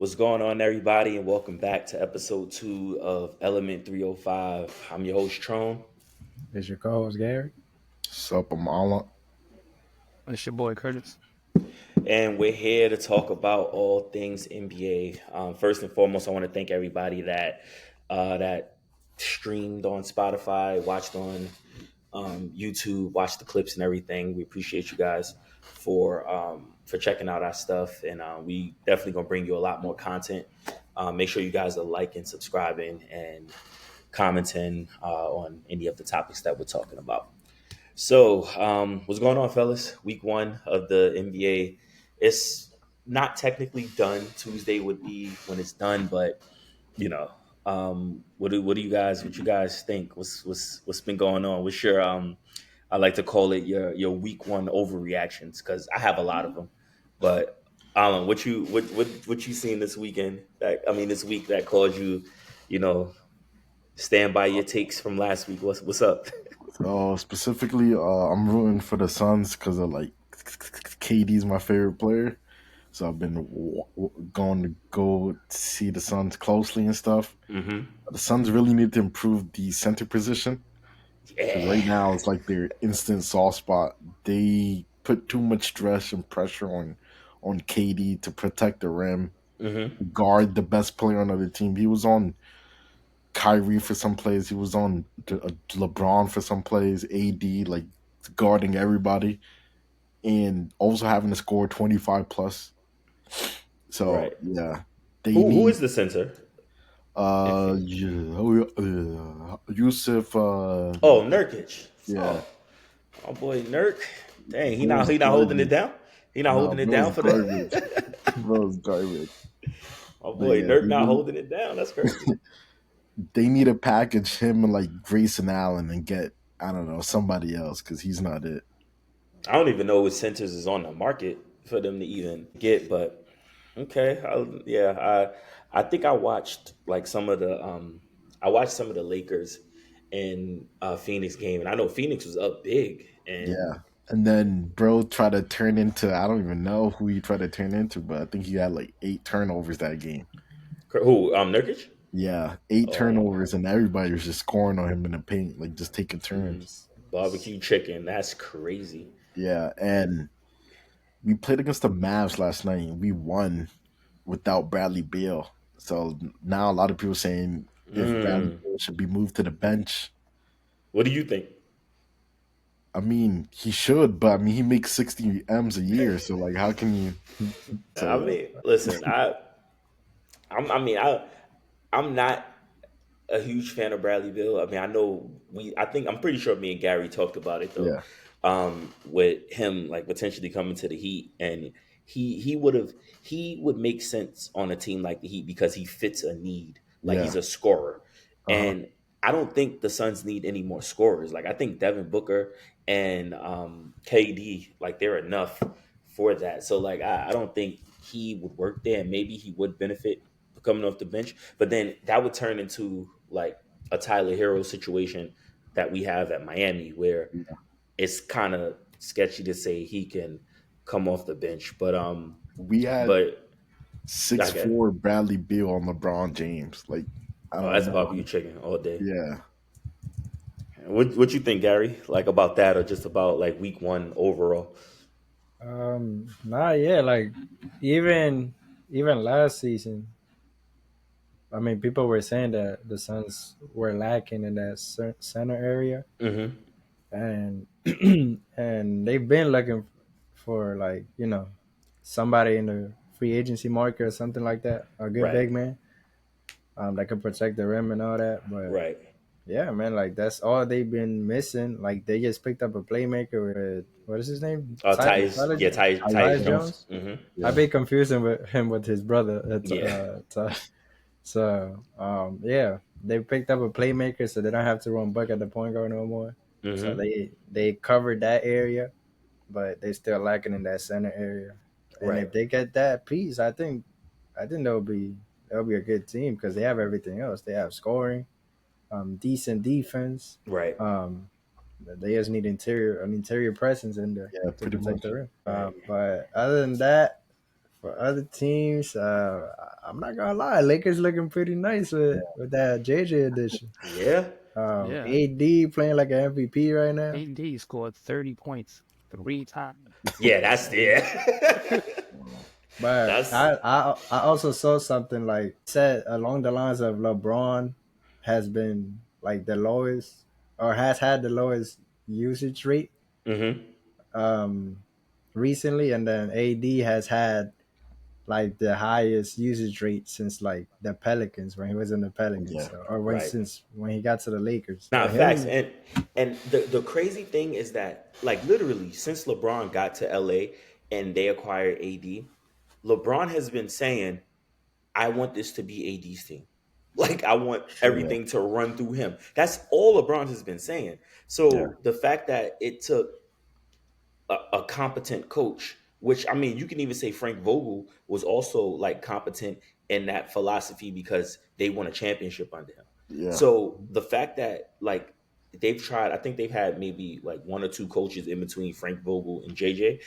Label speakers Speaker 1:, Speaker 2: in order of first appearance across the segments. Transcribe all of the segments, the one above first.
Speaker 1: What's going on, everybody, and welcome back to episode 2 of Element 305. I'm your host, Trone,
Speaker 2: It's your co-host Gary.
Speaker 3: Sup, I'm all
Speaker 4: It's your boy Curtis.
Speaker 1: and we're here to talk about all things NBA. First and foremost, I want to thank everybody that streamed on Spotify, watched on YouTube, watched the clips and everything. We appreciate you guys for checking out our stuff, and we definitely gonna bring you a lot more content. Make sure you guys are liking, subscribing, and commenting on any of the topics that we're talking about. So, what's going on, fellas? Week 1 of the NBA. It's not technically done. Tuesday would be when it's done, but you know, what you guys think? What's been going on? What's your I like to call it your week 1 overreactions because I have a lot of them. But what you seen this weekend? This week that caused you, you know, stand by your takes from last week. What's up?
Speaker 3: specifically, I'm rooting for the Suns because of like KD's my favorite player. So I've been going to go see the Suns closely and stuff.
Speaker 1: Mm-hmm.
Speaker 3: The Suns really need to improve the center position because right
Speaker 1: Yeah.
Speaker 3: now it's like their instant soft spot. They put too much stress and pressure on KD to protect the rim,
Speaker 1: Mm-hmm.
Speaker 3: guard the best player on the team. He was on Kyrie for some plays. He was on LeBron for some plays. AD like guarding everybody, and also having to score 25 plus. So
Speaker 1: Right.
Speaker 3: yeah, they
Speaker 1: Who
Speaker 3: need
Speaker 1: is the center? If
Speaker 3: Yusuf.
Speaker 1: Oh, Nurkic.
Speaker 3: Yeah,
Speaker 1: Oh, my boy Nurk. Dang,
Speaker 3: bro's
Speaker 1: he not holding it
Speaker 3: garbage.
Speaker 1: down. He not
Speaker 3: No,
Speaker 1: holding it
Speaker 3: bro's
Speaker 1: down for
Speaker 3: garbage.
Speaker 1: the.
Speaker 3: Bro's garbage.
Speaker 1: My
Speaker 3: But
Speaker 1: boy
Speaker 3: yeah,
Speaker 1: Nurk not holding it down. That's crazy.
Speaker 3: they need to package him and like Grayson Allen and get, I don't know, somebody else because he's not it.
Speaker 1: I don't even know what centers is on the market for them to even get, but okay. I think I watched like some of the I watched some of the Lakers and Phoenix game, and I know Phoenix was up big, and
Speaker 3: Yeah. And then bro tried to turn into, I don't even know who he tried to turn into, but I think he had like 8 turnovers that game.
Speaker 1: who Nurkic?
Speaker 3: Yeah, eight
Speaker 1: Oh,
Speaker 3: turnovers and everybody was just scoring on him in the paint, like just taking turns.
Speaker 1: barbecue chicken. That's crazy.
Speaker 3: Yeah, and we played against the Mavs last night and we won without Bradley Beal. So now a lot of people saying if Bradley
Speaker 1: Mm.
Speaker 3: Beal should be moved to the bench.
Speaker 1: What do you think?
Speaker 3: I mean, he should, but I mean he makes 60 M's a year, so like how can you
Speaker 1: I
Speaker 3: say
Speaker 1: mean, listen, I'm, I mean, I, I'm not a huge fan of Bradley Bill. I mean, I think I'm pretty sure me and Gary talked about it though,
Speaker 3: yeah.
Speaker 1: with him like potentially coming to the Heat, and he he would make sense on a team like the Heat because he fits a need, like he's
Speaker 3: Yeah.
Speaker 1: a scorer,
Speaker 3: Uh-huh.
Speaker 1: and I don't think the Suns need any more scorers. Like I think Devin Booker and KD like they're enough for that. So like I don't think he would work there, and maybe he would benefit coming off the bench. But then that would turn into like a Tyler Hero situation that we have at Miami, where it's kind of sketchy to say he can come off the bench.
Speaker 3: We had
Speaker 1: But
Speaker 3: six
Speaker 1: I get
Speaker 3: four Bradley Beal on LeBron James. Like I
Speaker 1: oh,
Speaker 3: don't
Speaker 1: that's
Speaker 3: know.
Speaker 1: barbecue chicken all day.
Speaker 3: Yeah.
Speaker 1: What you think, Gary? Like about that, or just about like week 1 overall?
Speaker 2: Nah, yeah, like even even last season, I mean, people were saying that the Suns were lacking in that center area,
Speaker 1: Mm-hmm.
Speaker 2: and and they've been looking for like somebody in the free agency market or something like that, a good
Speaker 1: Right.
Speaker 2: big man, that can protect the rim and all that. But
Speaker 1: Right.
Speaker 2: yeah, man, like that's all they've been missing. Like they just picked up a playmaker with what is his name?
Speaker 1: Tyus, yeah,
Speaker 3: Tyus
Speaker 1: Tyus
Speaker 2: Tyus
Speaker 3: Jones.
Speaker 1: Jones.
Speaker 2: Jones.
Speaker 1: Mm-hmm.
Speaker 2: I've
Speaker 3: Yeah.
Speaker 2: been confusing with him with his brother.
Speaker 1: Yeah.
Speaker 2: Yeah, they picked up a playmaker, so they don't have to run buck at the point guard no more. So
Speaker 1: Mm-hmm.
Speaker 2: they covered that area, but they still lacking in that center area. And
Speaker 1: Right.
Speaker 2: if they get that piece, I think that'll be a good team because they have everything else. They have scoring, decent defense.
Speaker 1: Right.
Speaker 2: Um, they just need an interior presence in there
Speaker 3: Yeah,
Speaker 2: to
Speaker 3: pretty
Speaker 2: protect
Speaker 3: much.
Speaker 2: the rim.
Speaker 1: Right.
Speaker 2: But other than that, For other teams, I'm not gonna lie, Lakers looking pretty nice with that JJ edition.
Speaker 1: Yeah.
Speaker 4: Yeah.
Speaker 2: AD playing like an MVP right now.
Speaker 4: AD scored 30 points 3 times.
Speaker 1: Yeah, that's yeah.
Speaker 2: But
Speaker 1: That's
Speaker 2: I also saw something like said along the lines of LeBron has been like the lowest or has had the lowest usage rate
Speaker 1: mm-hmm.
Speaker 2: um recently, and then AD has had like the highest usage rate since like the Pelicans when he was in the Pelicans,
Speaker 3: Yeah,
Speaker 2: so, or when
Speaker 1: Right.
Speaker 2: since when he got to the Lakers.
Speaker 1: Now
Speaker 2: But
Speaker 1: facts.
Speaker 2: him,
Speaker 1: And the crazy thing is that like literally since LeBron got to LA and they acquired AD, LeBron has been saying, I want this to be AD's team. Like I want
Speaker 3: true. Yeah,
Speaker 1: everything to run through him. That's all LeBron has been saying.
Speaker 3: yeah,
Speaker 1: So the fact that it took a competent coach, which I mean, you can even say Frank Vogel was also like competent in that philosophy because they won a championship under him.
Speaker 3: yeah,
Speaker 1: So the fact that like they've tried, I think they've had maybe like one or two coaches in between Frank Vogel and JJ.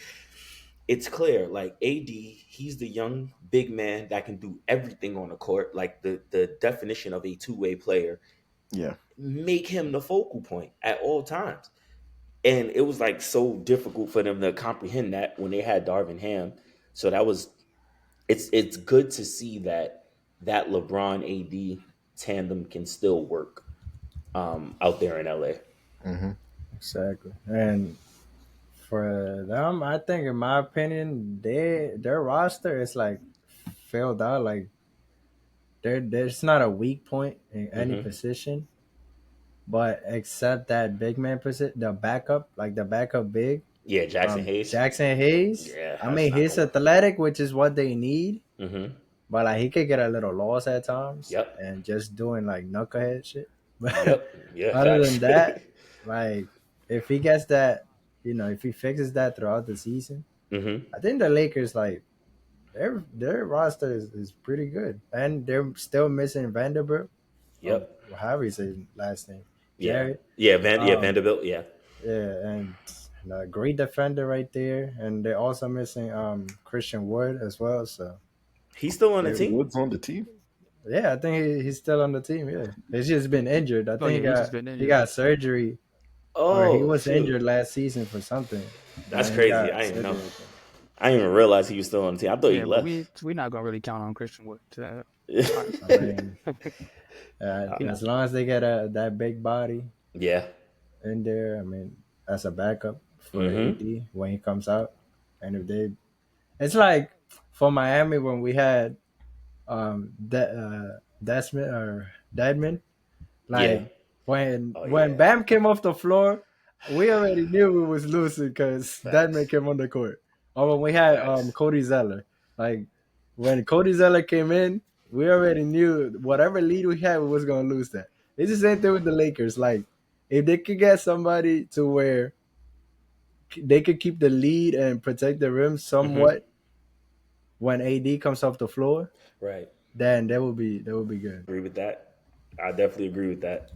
Speaker 1: It's clear, like AD, he's the young big man that can do everything on the court, like the definition of a two-way player.
Speaker 3: yeah.
Speaker 1: Make him the focal point at all times. And it was like so difficult for them to comprehend that when they had Darvin Ham. So that was it's good to see that that LeBron AD tandem can still work out there in LA.
Speaker 3: Mm-hmm.
Speaker 2: exactly, and for them, I think in my opinion, their roster is like filled out. Like there's not a weak point in any
Speaker 1: Hmm.
Speaker 2: position, but except that big man position, the backup, like the backup big,
Speaker 1: Yeah, Jackson Hayes.
Speaker 2: Jackson Hayes.
Speaker 1: Yeah,
Speaker 2: I
Speaker 1: that's
Speaker 2: mean,
Speaker 1: not
Speaker 2: he's
Speaker 1: gonna work.
Speaker 2: athletic, which is what they need,
Speaker 1: Hmm.
Speaker 2: but like he could get a little lost at times
Speaker 1: Yep.
Speaker 2: and just doing like knucklehead shit. But
Speaker 1: Yep. Yeah,
Speaker 2: other than
Speaker 1: facts.
Speaker 2: that, like if he gets that, if he fixes that throughout the season,
Speaker 1: Hmm.
Speaker 2: I think the Lakers like their roster is pretty good, and they're still missing Vanderbilt.
Speaker 1: Yep.
Speaker 2: However you say his last name,
Speaker 1: Yeah.
Speaker 2: Jared.
Speaker 1: Yeah,
Speaker 2: Um,
Speaker 1: Vanderbilt. Yeah.
Speaker 2: yeah, and a great defender right there, and they're also missing Christian Wood as well. So
Speaker 1: He's still on the
Speaker 2: they,
Speaker 1: team?
Speaker 3: Woods on the team.
Speaker 2: yeah, I think he's still on the team. Yeah, he's just been injured. I
Speaker 4: Oh
Speaker 2: think
Speaker 4: yeah, he's just been
Speaker 2: he
Speaker 4: injured.
Speaker 2: got surgery, or he
Speaker 1: Oh
Speaker 2: was
Speaker 1: shoot.
Speaker 2: injured last season for something, and
Speaker 1: That's
Speaker 2: then he
Speaker 1: crazy.
Speaker 2: got
Speaker 1: I didn't know.
Speaker 2: surgery again.
Speaker 1: I didn't even realize he was still on the team. I thought he
Speaker 4: Yeah, but
Speaker 1: left.
Speaker 4: we're not gonna really count on Christian Wood to
Speaker 2: I mean,
Speaker 4: you know.
Speaker 2: as long as they get that big body
Speaker 1: Yeah.
Speaker 2: in there, I mean, as a backup for
Speaker 1: Mm-hmm.
Speaker 2: AD when he comes out, and if they, it's like for Miami when we had Desmond or Deadman.
Speaker 1: Yeah.
Speaker 2: Like when
Speaker 1: Oh yeah.
Speaker 2: Bam came off the floor, we already knew we was losing because Deadman
Speaker 1: Facts.
Speaker 2: came on the court. Or when we had
Speaker 1: Facts.
Speaker 2: Cody Zeller, like when Cody Zeller came in, we already knew whatever lead we had, we was gonna lose that. It's the same thing with the Lakers. Like if they could get somebody to where they could keep the lead and protect the rim
Speaker 1: Mm-hmm.
Speaker 2: somewhat when AD comes off the floor,
Speaker 1: Right.
Speaker 2: then they will be good.
Speaker 1: Agree with that. I definitely agree with that.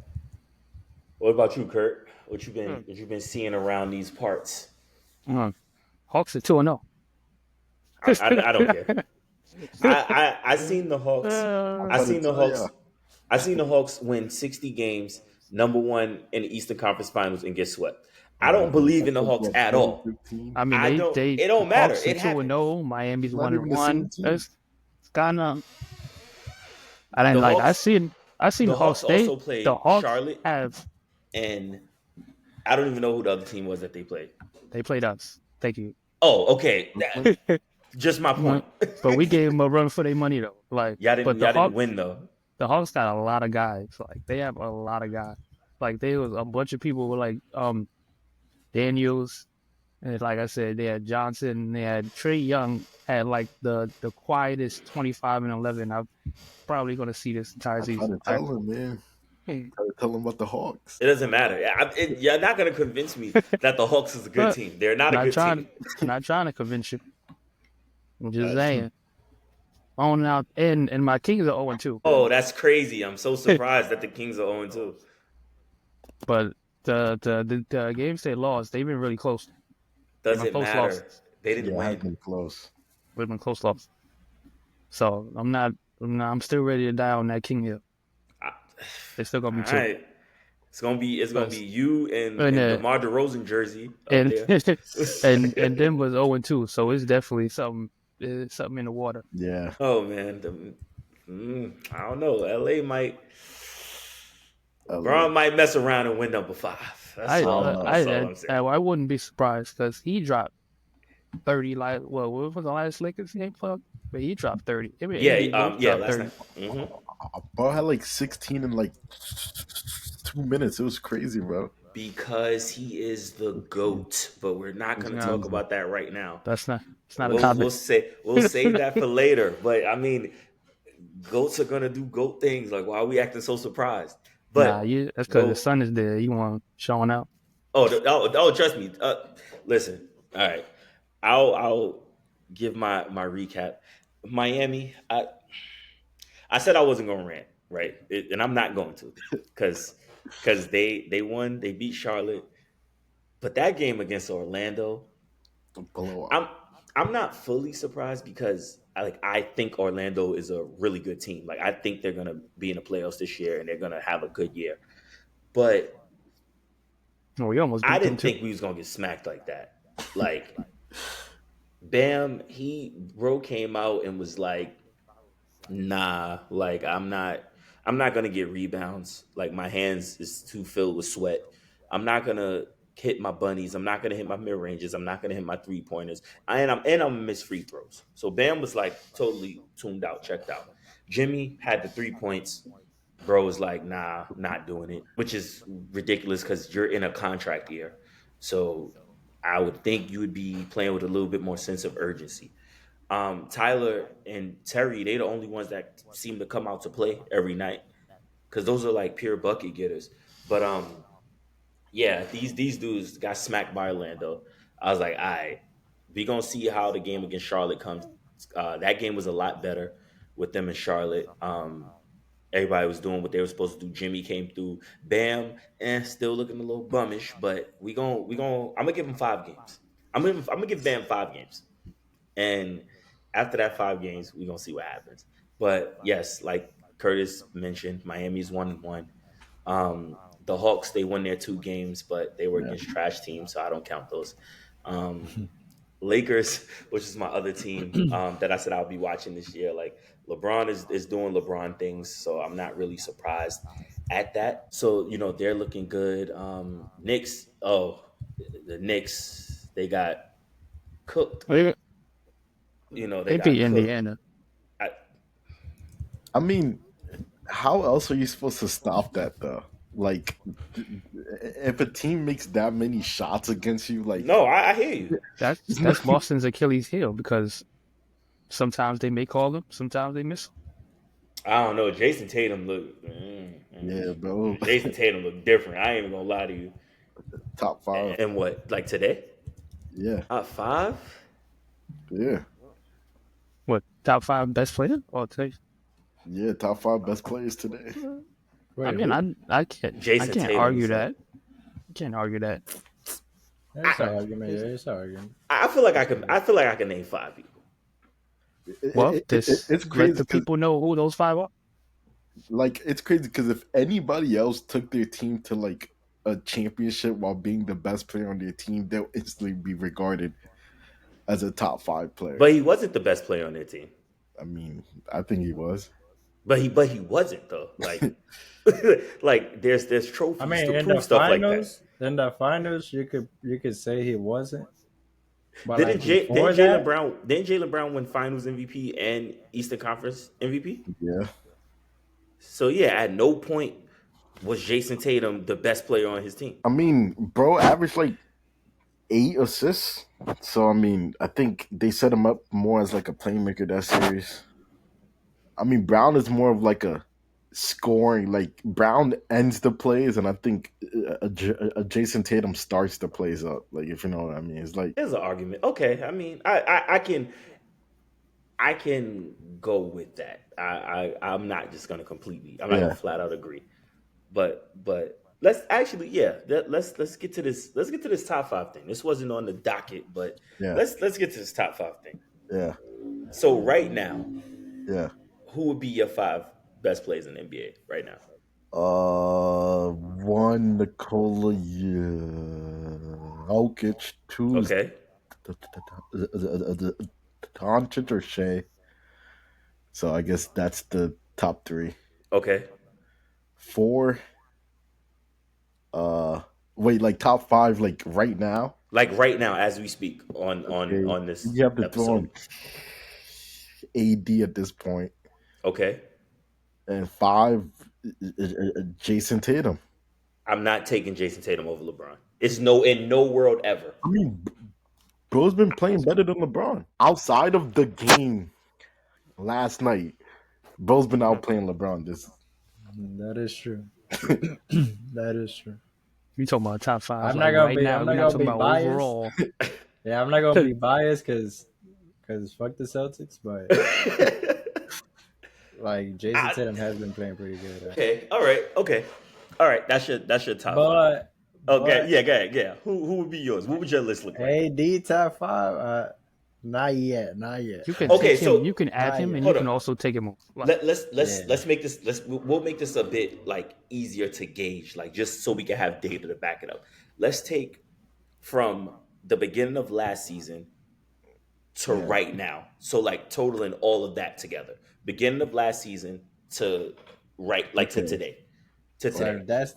Speaker 1: What about you, Kurt?
Speaker 4: Hmm.
Speaker 1: What you been seeing around these parts?
Speaker 4: Hawks are 2-0.
Speaker 1: I don't care. I seen the Hawks.
Speaker 3: I'm
Speaker 1: I
Speaker 3: trying to
Speaker 1: seen the
Speaker 3: tell you.
Speaker 1: Hawks. I seen the Hawks win 60 games, number one in the Eastern Conference Finals, and get swept. I don't
Speaker 3: Man,
Speaker 1: believe
Speaker 3: I
Speaker 1: in the
Speaker 3: think
Speaker 1: Hawks
Speaker 3: what
Speaker 1: at all.
Speaker 3: 2015.
Speaker 4: I mean,
Speaker 1: I
Speaker 4: they
Speaker 1: don't.
Speaker 4: they
Speaker 1: It don't matter.
Speaker 4: Hawks are
Speaker 1: It
Speaker 4: 2-0.
Speaker 1: happens.
Speaker 4: Miami's
Speaker 3: Not
Speaker 4: one
Speaker 3: even
Speaker 4: and
Speaker 3: the same
Speaker 4: one.
Speaker 3: team.
Speaker 4: It's kind of. I didn't
Speaker 1: The
Speaker 4: like.
Speaker 1: Hawks.
Speaker 4: I seen
Speaker 1: The
Speaker 4: the Hawks.
Speaker 1: Hawks also
Speaker 4: The
Speaker 1: played
Speaker 4: Hawks
Speaker 1: Charlotte,
Speaker 4: have.
Speaker 1: and I don't even know who the other team was that they played.
Speaker 4: They played us. Thank you.
Speaker 1: Oh, okay.
Speaker 3: Brooklyn.
Speaker 1: Just my point.
Speaker 4: But we gave them a run for their money though. Like, but
Speaker 1: Y'all didn't win though.
Speaker 4: The Hawks got a lot of guys. Like they have a lot of guys. Like there was a bunch of people with like Daniels, and like I said, they had Johnson, they had Trey Young had like the quietest 25-11 I'm probably gonna see this entire
Speaker 3: I try
Speaker 4: season.
Speaker 3: to tell him, man. Try to tell him about the Hawks.
Speaker 1: It doesn't matter. You're not going to convince me that the Hawks is a good
Speaker 4: But
Speaker 1: team. They're not a
Speaker 4: not
Speaker 1: good
Speaker 4: trying
Speaker 1: team.
Speaker 4: not trying to convince you. I'm just
Speaker 3: That's
Speaker 4: saying. On out and my Kings are 0-2.
Speaker 1: Oh, that's crazy. I'm so surprised that the Kings are 0 2.
Speaker 4: But the games they lost, they've been really close. They've been
Speaker 1: Doesn't
Speaker 4: close
Speaker 1: matter.
Speaker 4: losses.
Speaker 1: They didn't
Speaker 3: yeah, it has
Speaker 1: win.
Speaker 3: been close.
Speaker 4: They've been close losses. So I'm still ready to die on that King Hill.
Speaker 1: I,
Speaker 4: They still gonna
Speaker 1: all
Speaker 4: be two.
Speaker 1: right. It's gonna be
Speaker 4: Cause
Speaker 1: you and
Speaker 4: and
Speaker 1: and
Speaker 4: uh,
Speaker 1: DeMar DeRozan jersey up
Speaker 4: and
Speaker 1: there.
Speaker 4: and Denver's 0-2, so it's definitely something in the water.
Speaker 3: Yeah,
Speaker 1: Oh man, I don't know. LA might.
Speaker 3: LA.
Speaker 1: LeBron might mess around and win number five. That's
Speaker 4: I
Speaker 1: all. That's all I'm saying.
Speaker 4: I wouldn't be surprised because he dropped 30. Like, well, what was the last Lakers game for? But he dropped 30. I mean,
Speaker 1: Yeah.
Speaker 4: AD both
Speaker 1: Yeah.
Speaker 4: dropped
Speaker 1: Last
Speaker 4: 30.
Speaker 1: night. Hmm.
Speaker 3: Bro had like 16 in like 2 minutes. It was crazy, bro.
Speaker 1: Because he is the goat, but we're not
Speaker 4: He's
Speaker 1: going to
Speaker 4: not.
Speaker 1: talk
Speaker 3: Crazy.
Speaker 1: about that right now.
Speaker 4: That's not. It's not a
Speaker 1: We'll
Speaker 4: topic.
Speaker 1: we'll say we'll save that for later. But I mean, goats are gonna do goat things. Like, why are we acting so surprised?
Speaker 4: Nah,
Speaker 1: But
Speaker 4: that's because the
Speaker 1: go.
Speaker 4: sun is there. You want showing out.
Speaker 1: Trust me. Listen. All right. I'll give my recap. Miami. I said I wasn't gonna rant, right? And I'm not going to, because they won. They beat Charlotte. But that game against Orlando,
Speaker 3: Blowout.
Speaker 1: I'm I'm not fully surprised because I think Orlando is a really good team. Like, I think they're gonna be in the playoffs this year and they're gonna have a good year. But
Speaker 4: Oh, we almost
Speaker 1: I
Speaker 4: beat them
Speaker 1: didn't
Speaker 4: too.
Speaker 1: think we was gonna get smacked like that. Like, Bam, bro came out and was like, nah, like, I'm not gonna get rebounds. Like, my hands is too filled with sweat. I'm not gonna hit my bunnies. I'm not gonna hit my mid ranges. I'm not gonna hit my 3 pointers. I'm gonna miss free throws. So Bam was like totally tuned out, checked out. Jimmy had the 3 points. Bro was like, nah, not doing it, which is ridiculous because you're in a contract year. So I would think you would be playing with a little bit more sense of urgency. Tyler and Terry, they the only ones that seem to come out to play every night because those are like pure bucket getters. But yeah, these dudes got smacked by Orlando. I was like, all right, we gonna see how the game against Charlotte comes. That game was a lot better with them in Charlotte. Everybody was doing what they were supposed to do. Jimmy came through. Bam, still looking a little bummish, but we gonna. I'm gonna give him 5 games. I'm gonna give Bam 5 games. And after that 5 games, we're gonna see what happens. But yes, like Curtis mentioned, Miami's 1-1. The Hawks, they won their 2 games, but they were
Speaker 3: Yeah.
Speaker 1: against trash teams, so I don't count those. Um, Lakers, which is my other team, that I said I'll be watching this year. Like, LeBron is doing LeBron things, so I'm not really surprised at that. So they're looking good. Knicks, the Knicks, they got cooked.
Speaker 4: They,
Speaker 1: They
Speaker 4: they beat
Speaker 1: got cooked.
Speaker 4: Indiana.
Speaker 1: I,
Speaker 3: I mean, how else are you supposed to stop that though? Like, if a team makes that many shots against you, like,
Speaker 1: no, I hear you.
Speaker 3: there's
Speaker 4: That's
Speaker 3: nothing.
Speaker 4: Boston's Achilles heel because sometimes they may call them, sometimes they miss.
Speaker 1: I don't know. Jason Tatum
Speaker 3: Yeah, bro.
Speaker 1: Jason Tatum looked different. I ain't even gonna lie to you.
Speaker 3: Top five.
Speaker 1: And what, like today?
Speaker 3: Yeah,
Speaker 1: Top five?
Speaker 3: yeah,
Speaker 4: What, top 5 best player? Or today?
Speaker 3: yeah. Top five best players today.
Speaker 4: I
Speaker 2: Wait,
Speaker 4: mean,
Speaker 2: who?
Speaker 4: I
Speaker 1: Jason
Speaker 4: can't
Speaker 1: Tatum
Speaker 4: argue
Speaker 1: is
Speaker 4: that. Can't argue that.
Speaker 2: There's an
Speaker 1: I,
Speaker 2: argument. Yeah, it's an argument.
Speaker 1: I feel like I can. I feel like I can name 5 people.
Speaker 4: Well, this
Speaker 3: It's
Speaker 4: let
Speaker 3: crazy
Speaker 4: the
Speaker 3: because,
Speaker 4: people know who those 5 are.
Speaker 3: like, it's crazy because if anybody else took their team to like a championship while being the best player on their team, they'll instantly be regarded as a top five player.
Speaker 1: But he wasn't the best player on their team.
Speaker 3: I mean, I think he was.
Speaker 1: But he wasn't though. Like, like there's
Speaker 2: I
Speaker 1: trophies
Speaker 2: mean,
Speaker 1: to prove stuff like that.
Speaker 2: in the finals, you could say he wasn't, but
Speaker 1: Didn't
Speaker 2: like
Speaker 1: J,
Speaker 2: before
Speaker 1: didn't Jalen
Speaker 2: that,
Speaker 1: Brown didn't Jalen Brown win Finals MVP and Eastern Conference MVP?
Speaker 3: Yeah.
Speaker 1: So yeah, at no point was Jason Tatum the best player on his team.
Speaker 3: I mean, bro averaged like 8 assists. So I mean, I think they set him up more as like a playmaker that series. I mean, Brown is more of like a scoring. Like, Brown ends the plays, and I think a Jason Tatum starts the plays up. Like, if you know what I mean, it's like,
Speaker 1: There's an argument. Okay, I mean, I can go with that. I'm not just gonna completely. I'm not gonna
Speaker 3: yeah,
Speaker 1: flat out agree. But let's actually, yeah, let's get to this. Let's get to this top five thing. This wasn't on the docket, but
Speaker 3: yeah,
Speaker 1: let's get to this top five thing.
Speaker 3: yeah.
Speaker 1: So right now,
Speaker 3: Yeah.
Speaker 1: Who would be your five best players in the NBA right now?
Speaker 3: One Nikola Jokic. Two is
Speaker 1: Okay.
Speaker 3: Doncic or Shea. So I guess that's the top three.
Speaker 1: Okay.
Speaker 3: Four. Uh, Wait, like top five, like right now.
Speaker 1: Like right now, as we speak
Speaker 3: Okay,
Speaker 1: on this
Speaker 3: you have to throw
Speaker 1: episode.
Speaker 3: in AD at this point,
Speaker 1: Okay.
Speaker 3: and five, Jason Tatum.
Speaker 1: I'm not taking Jason Tatum over LeBron. It's no in no world ever.
Speaker 3: I mean, bro's been playing better than LeBron outside of the game last night. Bro's been outplaying LeBron. This
Speaker 2: That is true. That is true.
Speaker 4: You talking about top five
Speaker 2: I'm not
Speaker 4: like
Speaker 2: gonna
Speaker 4: right
Speaker 2: be.
Speaker 4: now?
Speaker 2: I'm
Speaker 4: We're
Speaker 2: not
Speaker 4: not
Speaker 2: gonna
Speaker 4: talking
Speaker 2: be
Speaker 4: about
Speaker 2: biased.
Speaker 4: overall.
Speaker 2: Yeah, I'm not gonna be biased because fuck the Celtics. But like Jason
Speaker 1: I-
Speaker 2: Tatum has been playing pretty good.
Speaker 1: okay. All right. Okay. All right. That's your top five.
Speaker 2: But
Speaker 1: Okay.
Speaker 2: but
Speaker 1: Yeah. Go ahead. Yeah. Who would be yours? What would your list look like?
Speaker 2: AD top five. Not yet. Not yet.
Speaker 4: You can
Speaker 1: Okay.
Speaker 4: take him. You
Speaker 1: So
Speaker 4: can add
Speaker 2: Not
Speaker 4: him,
Speaker 2: yet.
Speaker 4: and you
Speaker 1: hold
Speaker 4: can
Speaker 1: on.
Speaker 4: also take him off. Like,
Speaker 1: Let's
Speaker 2: Yeah.
Speaker 1: make this. We'll make this a bit like easier to gauge, like just so we can have data to back it up. Let's take from the beginning of last season to
Speaker 3: yeah,
Speaker 1: right now. So like totaling all of that together. Beginning of last season to right like to
Speaker 3: okay.
Speaker 1: today. To
Speaker 2: So
Speaker 1: today.
Speaker 2: if that's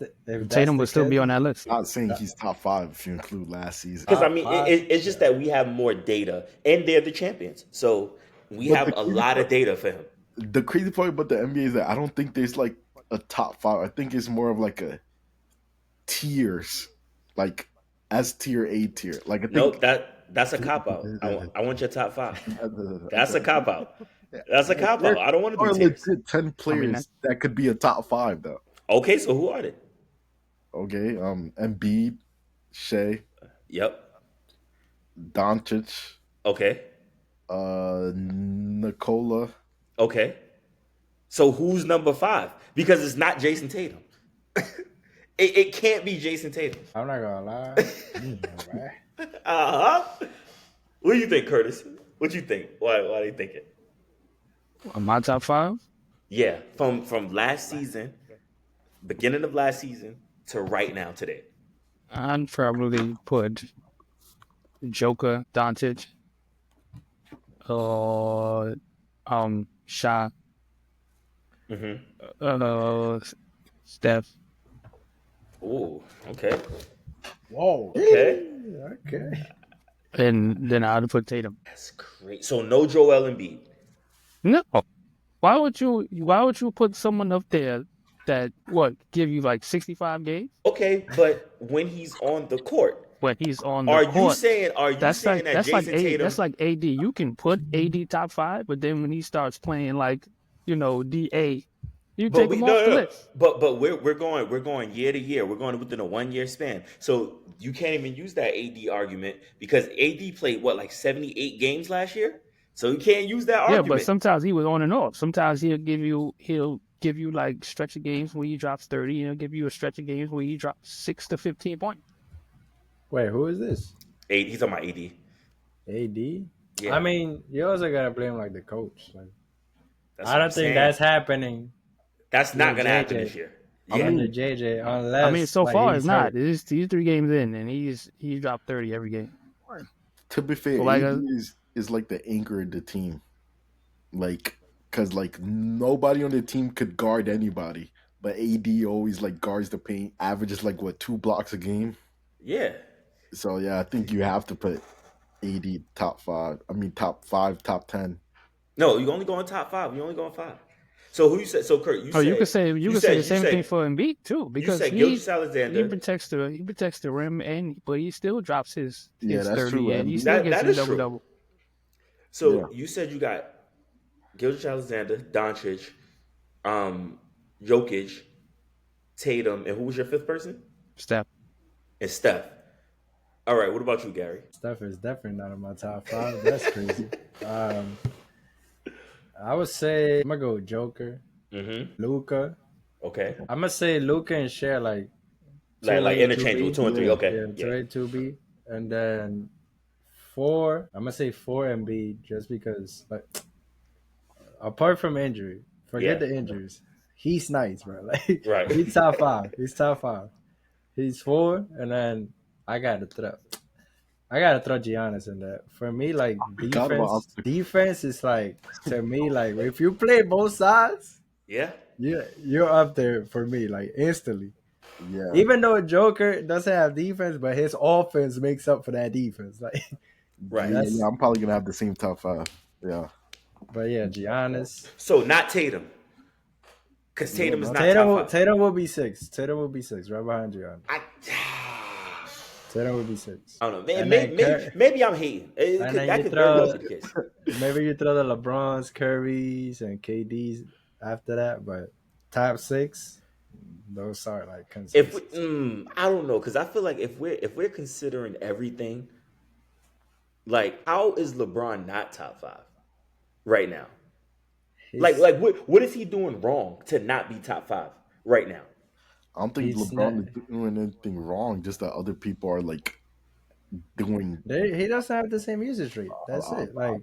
Speaker 4: Tatum
Speaker 2: the
Speaker 4: would still be
Speaker 2: case,
Speaker 4: on that list.
Speaker 3: Not saying he's top five if you include last season.
Speaker 1: Because I
Speaker 2: top
Speaker 1: mean
Speaker 2: five.
Speaker 1: it's just that we have more data and they're the champions. So we
Speaker 3: But
Speaker 1: have a lot of data for him.
Speaker 3: the crazy part about the NBA is that I don't think there's like a top five. I think it's more of like a tiers, like S tier, A tier. Like I
Speaker 1: No,
Speaker 3: think
Speaker 1: that's a cop out. I want your top five. That's a cop out. That's a cop
Speaker 3: there
Speaker 1: out. I don't want to
Speaker 3: are
Speaker 1: do tiers.
Speaker 3: legit 10
Speaker 4: I mean,
Speaker 3: players that could be a top five though.
Speaker 1: Okay, so who are they?
Speaker 3: Okay, Embiid, Shea,
Speaker 1: Yep.
Speaker 3: Doncic,
Speaker 1: Okay.
Speaker 3: Nikola.
Speaker 1: Okay. So who's number five? Because it's not Jason Tatum. It can't be Jason Tatum.
Speaker 2: I'm not gonna lie. Right?
Speaker 1: Uh-huh. What do you think, Curtis? What you think? Why do you think it?
Speaker 4: my top five.
Speaker 1: Yeah, from last season, beginning of last season to right now today.
Speaker 4: I'd probably put Joker, Doncic, Sha,
Speaker 1: Mm-hmm.
Speaker 4: Steph.
Speaker 1: Ooh, okay.
Speaker 2: Whoa.
Speaker 1: Okay.
Speaker 2: Okay.
Speaker 4: And then I'd put Tatum.
Speaker 1: That's great. So no Joel Embiid.
Speaker 4: No, why would you put someone up there that give you like 65 games
Speaker 1: Okay, but when he's on the court,
Speaker 4: when he's on the
Speaker 1: are you
Speaker 4: court?
Speaker 1: saying that
Speaker 4: That's like
Speaker 1: Jason Tatum?
Speaker 4: that's like AD. You can put AD top five, but then when he starts playing like DA, you
Speaker 1: But
Speaker 4: take
Speaker 1: we
Speaker 4: him
Speaker 1: no
Speaker 4: off
Speaker 1: no,
Speaker 4: the
Speaker 1: no.
Speaker 4: list.
Speaker 1: But we're going year to year. We're going within a 1 year span. So you can't even use that AD argument because AD played what like 78 games last year. So you can't use that
Speaker 4: Yeah, but
Speaker 1: argument.
Speaker 4: sometimes he was on and off. Sometimes he'll give you like stretch of games where he drops 30, and he'll give you a stretch of games where he drops 6 to 15 points.
Speaker 2: Wait, who is this?
Speaker 1: He's talking about AD.
Speaker 2: AD.
Speaker 1: Yeah,
Speaker 2: I mean, you also gotta blame like the coach. Like,
Speaker 1: that's
Speaker 2: I
Speaker 1: what I'm
Speaker 2: don't think
Speaker 1: saying.
Speaker 2: that's happening
Speaker 1: That's not
Speaker 2: with
Speaker 1: gonna happen this
Speaker 2: JJ
Speaker 1: year.
Speaker 3: I
Speaker 1: Yeah,
Speaker 2: under
Speaker 3: mean,
Speaker 2: JJ
Speaker 4: I
Speaker 2: unless
Speaker 4: mean, so
Speaker 2: like
Speaker 4: far
Speaker 2: he's
Speaker 4: it's not.
Speaker 2: hurt.
Speaker 4: He's 3 games in, and he dropped 30 every game.
Speaker 3: to be fair,
Speaker 4: So like,
Speaker 3: AD is like the anchor of the team. Like, cause like nobody on the team could guard anybody, but AD always like guards the paint. Averages like what 2 blocks a game.
Speaker 1: yeah.
Speaker 3: So yeah, I think you have to put AD top five. I mean top five, top 10.
Speaker 1: No, you only going top five. You only going five. So who you said? So Kurt,
Speaker 4: oh, you could say the same thing
Speaker 1: said
Speaker 4: for Embiid too,
Speaker 1: you
Speaker 4: because
Speaker 1: said
Speaker 4: he
Speaker 1: Gilgeous Alexander.
Speaker 4: protects the rim, but he still drops his
Speaker 3: Yeah, that's
Speaker 4: 30,
Speaker 3: true.
Speaker 4: and he
Speaker 3: Embiid.
Speaker 4: still
Speaker 1: That
Speaker 4: gets
Speaker 1: that
Speaker 4: his
Speaker 1: is
Speaker 4: double
Speaker 1: true.
Speaker 4: double.
Speaker 1: So
Speaker 3: Yeah.
Speaker 1: you said you got Gilgeous Alexander, Doncic, Jokic, Tatum, and who was your fifth person?
Speaker 4: Steph.
Speaker 1: And Steph. All right, what about you, Gary?
Speaker 2: Steph is definitely not in my top five. That's crazy. I would say I'm gonna go Joker,
Speaker 1: Mm-hmm.
Speaker 2: Luca.
Speaker 1: Okay.
Speaker 2: I'm gonna say Luca and share like
Speaker 1: Like
Speaker 2: 2A,
Speaker 1: interchangeable,
Speaker 2: 2B.
Speaker 1: 2 and 3.
Speaker 3: Yeah.
Speaker 1: Okay.
Speaker 2: Yeah,
Speaker 1: Yeah.
Speaker 2: 2A, 2B. And then four, I'm gonna say four MB just because like apart from injury, forget
Speaker 1: Yeah,
Speaker 2: the injuries. He's nice, bro. Like
Speaker 1: right.
Speaker 2: he's top five. He's top five. He's four, and then I gotta throw. I gotta throw Giannis in there. For me, like
Speaker 3: Forgot about
Speaker 2: defense is like to me like if you play both sides,
Speaker 1: Yeah,
Speaker 2: you're up there for me like instantly.
Speaker 3: yeah,
Speaker 2: Even though Joker doesn't have defense, but his offense makes up for that defense. Like
Speaker 1: right.
Speaker 3: yeah.
Speaker 2: that's,
Speaker 3: I'm probably gonna have the same top five. Yeah,
Speaker 2: but yeah, Giannis.
Speaker 1: So not Tatum, because
Speaker 3: yeah,
Speaker 1: Tatum is
Speaker 3: not
Speaker 1: not top five.
Speaker 2: Tatum will be six. Tatum will be six, right behind Giannis.
Speaker 1: I,
Speaker 2: Tatum will be six,
Speaker 1: I don't know. Man,
Speaker 2: and then
Speaker 1: maybe I'm hating.
Speaker 2: and then
Speaker 1: That
Speaker 2: you
Speaker 1: could very well be
Speaker 2: throw
Speaker 1: the case.
Speaker 2: maybe you throw the LeBrons, Currys, and KDs after that, but top six, those are like
Speaker 1: If we,
Speaker 2: consensus.
Speaker 1: I don't know, because I feel like if we're considering everything, like how is LeBron not top five right now?
Speaker 2: He's
Speaker 1: What is he doing wrong to not be top five right now?
Speaker 3: I don't think
Speaker 2: he's not.
Speaker 3: LeBron is doing anything wrong. Just that other people are like doing
Speaker 2: He doesn't have the same usage rate.
Speaker 3: a,
Speaker 2: That's
Speaker 3: a,
Speaker 2: it. Like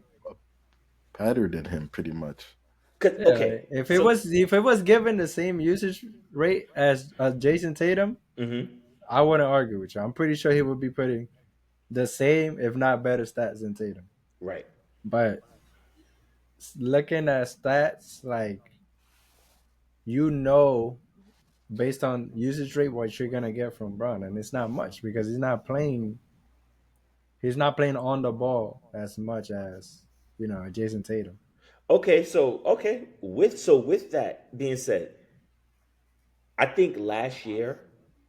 Speaker 3: better than him, pretty much.
Speaker 1: Cause
Speaker 2: yeah,
Speaker 1: okay,
Speaker 2: like,
Speaker 1: so
Speaker 2: if it was given the same usage rate as Jason Tatum,
Speaker 1: mhm,
Speaker 2: I wouldn't argue with you. I'm pretty sure he would be putting the same, if not better, stats than Tatum.
Speaker 1: right.
Speaker 2: But looking at stats, like you know, based on usage rate, what you're gonna get from Brown, and it's not much because he's not playing. He's not playing on the ball as much as Jason Tatum.
Speaker 1: Okay, with that being said, I think last year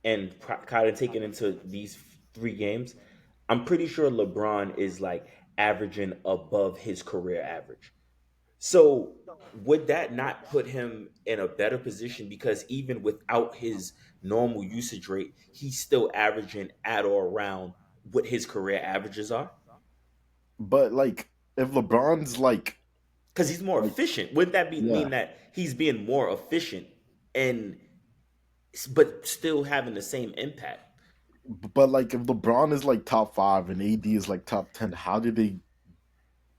Speaker 1: and kind of taking into these 3 games, I'm pretty sure LeBron is like averaging above his career average. So would that not put him in a better position because even without his normal usage rate, he's still averaging at or around what his career averages are?
Speaker 3: But like, if LeBron's
Speaker 1: Because he's more
Speaker 3: like
Speaker 1: efficient. Wouldn't that
Speaker 3: yeah,
Speaker 1: mean that he's being more efficient and but still having the same impact?
Speaker 3: but like if LeBron is like top five and AD is like top 10, how did they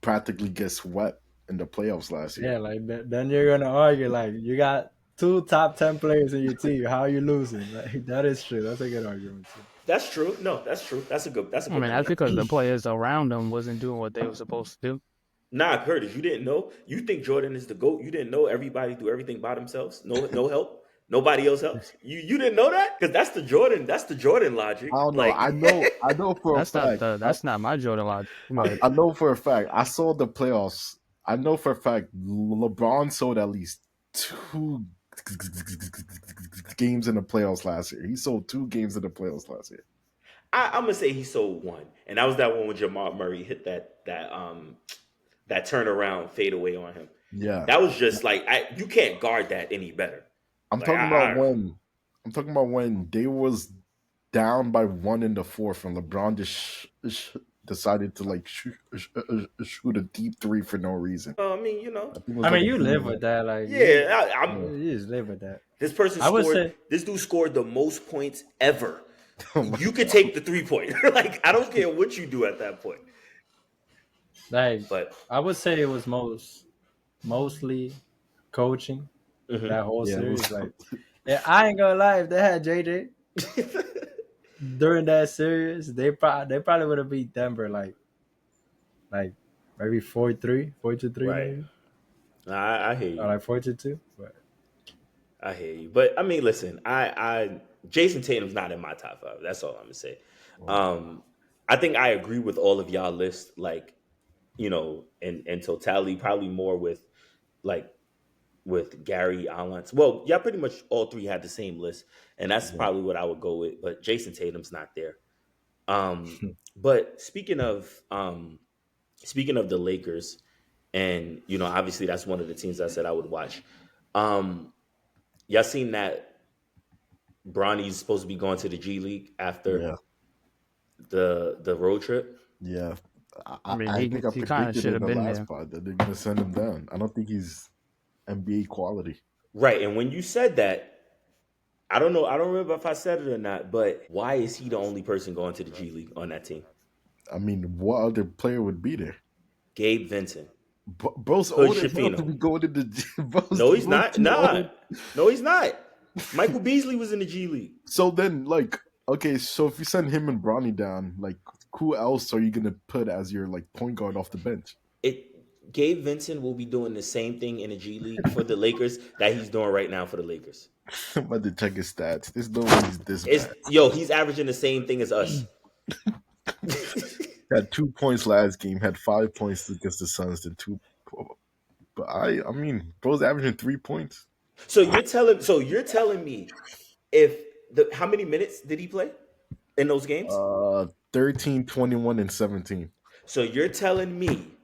Speaker 3: practically get swept in the playoffs last year?
Speaker 2: Yeah, like then you're gonna argue like you got two top 10 players in your team. How are you losing? Like that is true. That's a good argument too.
Speaker 1: That's true. No, that's true. That's a
Speaker 4: I
Speaker 1: good
Speaker 4: mean, that's
Speaker 1: point.
Speaker 4: because the players around them wasn't doing what they were supposed to do.
Speaker 1: Nah, Curtis, you didn't know. You think Jordan is the GOAT. You didn't know everybody do everything by themselves. No help. Nobody else helps. You didn't know that? Because that's the Jordan logic.
Speaker 3: I don't know.
Speaker 1: Like
Speaker 3: I know for a fact.
Speaker 4: That's not my Jordan logic.
Speaker 3: I,
Speaker 4: But
Speaker 3: I know for a fact. I saw the playoffs. I know for a fact LeBron sold at least two games in the playoffs last year. He sold 2 games in the playoffs last year.
Speaker 1: I'm gonna say he sold one. And that was that one when Jamal Murray hit that turnaround fadeaway on him.
Speaker 3: Yeah,
Speaker 1: That was just like you can't guard that any better.
Speaker 3: I'm
Speaker 1: Like
Speaker 3: talking about when I'm talking about when they was down by 1 in the fourth, and LeBron just decided to like shoot a deep three for no reason.
Speaker 1: I mean, you know,
Speaker 3: I think it was
Speaker 2: I
Speaker 3: like
Speaker 2: mean,
Speaker 3: a
Speaker 2: you
Speaker 3: game
Speaker 2: live
Speaker 3: one.
Speaker 2: with that. Like
Speaker 1: yeah, I'm
Speaker 2: you just live with that.
Speaker 1: this person
Speaker 2: I would
Speaker 1: scored.
Speaker 2: say
Speaker 1: This dude scored the most points ever. You could take the 3 point. Like I don't care what you do at that point.
Speaker 2: like
Speaker 1: But
Speaker 2: I would say it was mostly coaching
Speaker 1: mhm.
Speaker 2: that whole
Speaker 3: Yeah, it was.
Speaker 2: series. Like yeah, I ain't gonna lie, if they had JJ during that series, they probably would have beat Denver like maybe 4-3, 4-3
Speaker 1: right.
Speaker 2: maybe.
Speaker 1: Nah, I hear
Speaker 2: Or
Speaker 1: you.
Speaker 2: like 4-2. But
Speaker 1: I hear you. But I mean, listen, I Jason Tatum's not in my top five. That's all I'm gonna say. Um, I think I agree with all of y'all lists, like, in totality, probably more like with Gary Allen's. Well, yeah, pretty much all three had the same list, and that's
Speaker 3: Yeah,
Speaker 1: probably what I would go with. But Jason Tatum's not there. But speaking of the Lakers, and obviously that's one of the teams I said I would watch. Um, y'all seen that Bronny's supposed to be going to the G League after
Speaker 3: yeah,
Speaker 1: the road trip?
Speaker 3: yeah.
Speaker 4: I mean,
Speaker 3: I think I
Speaker 4: he kind of
Speaker 3: predicted
Speaker 4: should
Speaker 3: in
Speaker 4: have
Speaker 3: the
Speaker 4: been
Speaker 3: last
Speaker 4: there.
Speaker 3: part that they're gonna send him down. I don't think he's NBA quality.
Speaker 1: Right. And when you said that, I don't remember if I said it or not, but why is he the only person going to the G League on that team?
Speaker 3: I mean, what other player would be there?
Speaker 1: Gabe Vincent.
Speaker 3: Bro's
Speaker 1: Hood
Speaker 3: old as hell to
Speaker 1: Shafino.
Speaker 3: be going in the gym.
Speaker 1: No, he's
Speaker 3: Bro's
Speaker 1: not.
Speaker 3: too
Speaker 1: Nah,
Speaker 3: old.
Speaker 1: no, he's not. Michael Beasley was in the G League.
Speaker 3: So then, like, okay, so if you send him and Bronny down, like, who else are you gonna put as your like point guard off the bench?
Speaker 1: Gabe Vincent will be doing the same thing in the G League for the Lakers that he's doing right now for the Lakers.
Speaker 3: I'm about to check his stats. There's no way he's this
Speaker 1: It's
Speaker 3: bad.
Speaker 1: he's averaging the same thing as us.
Speaker 3: Had 2 points last game. Had 5 points against the Suns. Then two. But I mean, bro's averaging 3 points.
Speaker 1: So you're telling me if the how many minutes did he play in those games?
Speaker 3: 13, 21, and 17.
Speaker 1: So you're telling me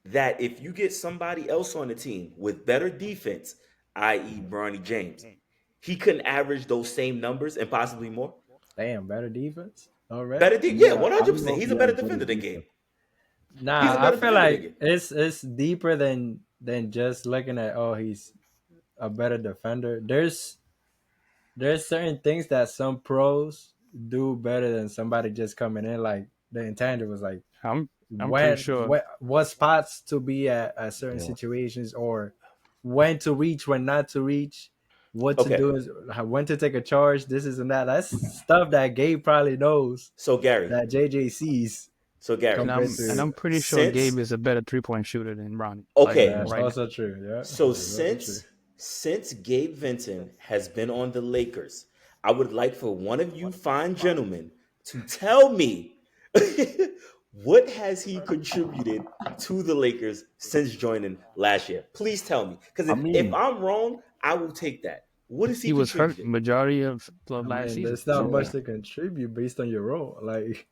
Speaker 1: that if you get somebody else on the team with better defense, i.e., Bronny James, he couldn't average those same numbers and possibly more.
Speaker 2: Damn, better defense already.
Speaker 1: Better, yeah,
Speaker 3: Yeah,
Speaker 1: one
Speaker 3: I
Speaker 1: hundred
Speaker 3: don't know
Speaker 1: percent.
Speaker 3: if
Speaker 1: He's
Speaker 3: he
Speaker 1: a better
Speaker 3: has better
Speaker 1: defender than Gabe.
Speaker 3: defense.
Speaker 1: He's a
Speaker 2: Nah, I
Speaker 1: better
Speaker 2: feel
Speaker 1: defender than
Speaker 2: like
Speaker 1: Gabe.
Speaker 2: it's deeper than just looking at, oh, he's a better defender. There's certain things that some pros do better than somebody just coming in, like the intangibles, like
Speaker 4: I'm I'm pretty sure
Speaker 2: what spots to be at certain
Speaker 3: Yeah.
Speaker 2: situations, or when to reach, when not to reach, what to
Speaker 1: Okay,
Speaker 2: do, when to take a charge. This is and that. That's stuff that Gabe probably knows
Speaker 1: so Gary,
Speaker 2: that JJ sees
Speaker 1: so Gary,
Speaker 4: and
Speaker 2: compared to.
Speaker 4: I'm pretty sure
Speaker 1: since
Speaker 4: Gabe is a better 3-point shooter than Bronny. Like
Speaker 2: Yeah,
Speaker 1: okay,
Speaker 2: that's
Speaker 4: right now.
Speaker 2: also true. Yeah,
Speaker 1: so
Speaker 2: that's also true.
Speaker 1: since Gabe Vincent has been on the Lakers, I would like for one of you fine gentlemen to tell me what has he contributed to the Lakers since joining last year. Please tell me, because
Speaker 3: I
Speaker 1: if
Speaker 3: mean,
Speaker 1: I'm wrong, I will take that. What has he
Speaker 4: He was hurt
Speaker 1: contributed?
Speaker 4: majority of
Speaker 2: I
Speaker 4: last
Speaker 2: mean,
Speaker 4: season.
Speaker 2: there's not
Speaker 4: So
Speaker 2: much
Speaker 3: yeah.
Speaker 2: to contribute based on your role. Like,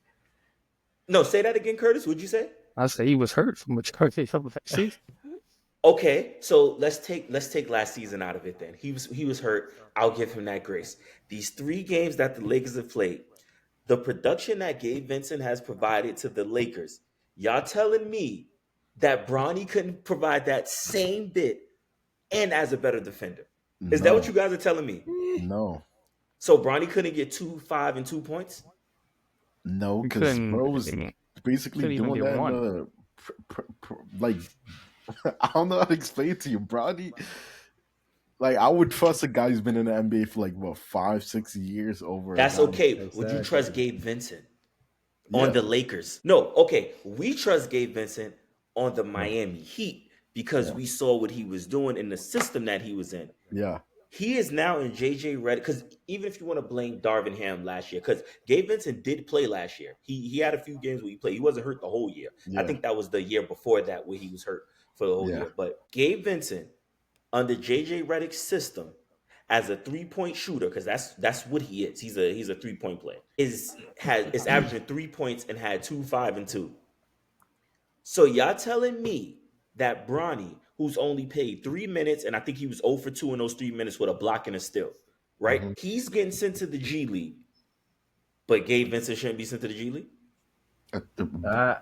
Speaker 1: No, say that again, Curtis. What'd you say?
Speaker 4: I say he was hurt for majority of last season.
Speaker 1: Okay, so let's take last season out of it then. He was hurt. I'll give him that grace. These 3 games that the Lakers have played, the production that Gabe Vincent has provided to the Lakers, y'all telling me that Bronny couldn't provide that same bit and as a better defender? Is that what
Speaker 3: No,
Speaker 1: you guys are telling me?
Speaker 3: no,
Speaker 1: So Bronny couldn't get 2, 5, and 2 points?
Speaker 3: no,
Speaker 4: He
Speaker 3: because
Speaker 4: couldn't,
Speaker 3: bro was basically
Speaker 4: couldn't even
Speaker 3: doing
Speaker 4: get
Speaker 3: that in
Speaker 4: one.
Speaker 3: the like I don't know how to explain it to you, Bronny. Like I would trust a guy who's been in the NBA for like what 5, 6 years over a
Speaker 1: That's
Speaker 3: guy.
Speaker 1: okay. Would you trust
Speaker 2: exactly.
Speaker 1: Gabe Vincent on
Speaker 3: Yeah,
Speaker 1: the Lakers? No, okay. We trust Gabe Vincent on the
Speaker 3: yeah,
Speaker 1: Miami Heat because
Speaker 3: yeah,
Speaker 1: we saw what he was doing in the system that he was in.
Speaker 3: yeah,
Speaker 1: He is now in JJ Redick, because even if you want to blame Darvin Ham last year, because Gabe Vincent did play last year. He had a few games where he played. He wasn't hurt the whole year. I
Speaker 3: yeah,
Speaker 1: think that was the year before that where he was hurt for the whole
Speaker 3: yeah.
Speaker 1: year. But Gabe Vincent under JJ Redick's system as a 3-point shooter, because that's what he is. He's a 3-point player. Is averaging 3 points and had 2, 5, and 2. So y'all telling me that Bronny, who's only played 3 minutes, and I think he was 0 for 2 in those 3 minutes with a block and a steal, right?
Speaker 3: hmm
Speaker 1: He's getting sent to the G League, but Gabe Vincent shouldn't be sent to the G League?
Speaker 2: Uh,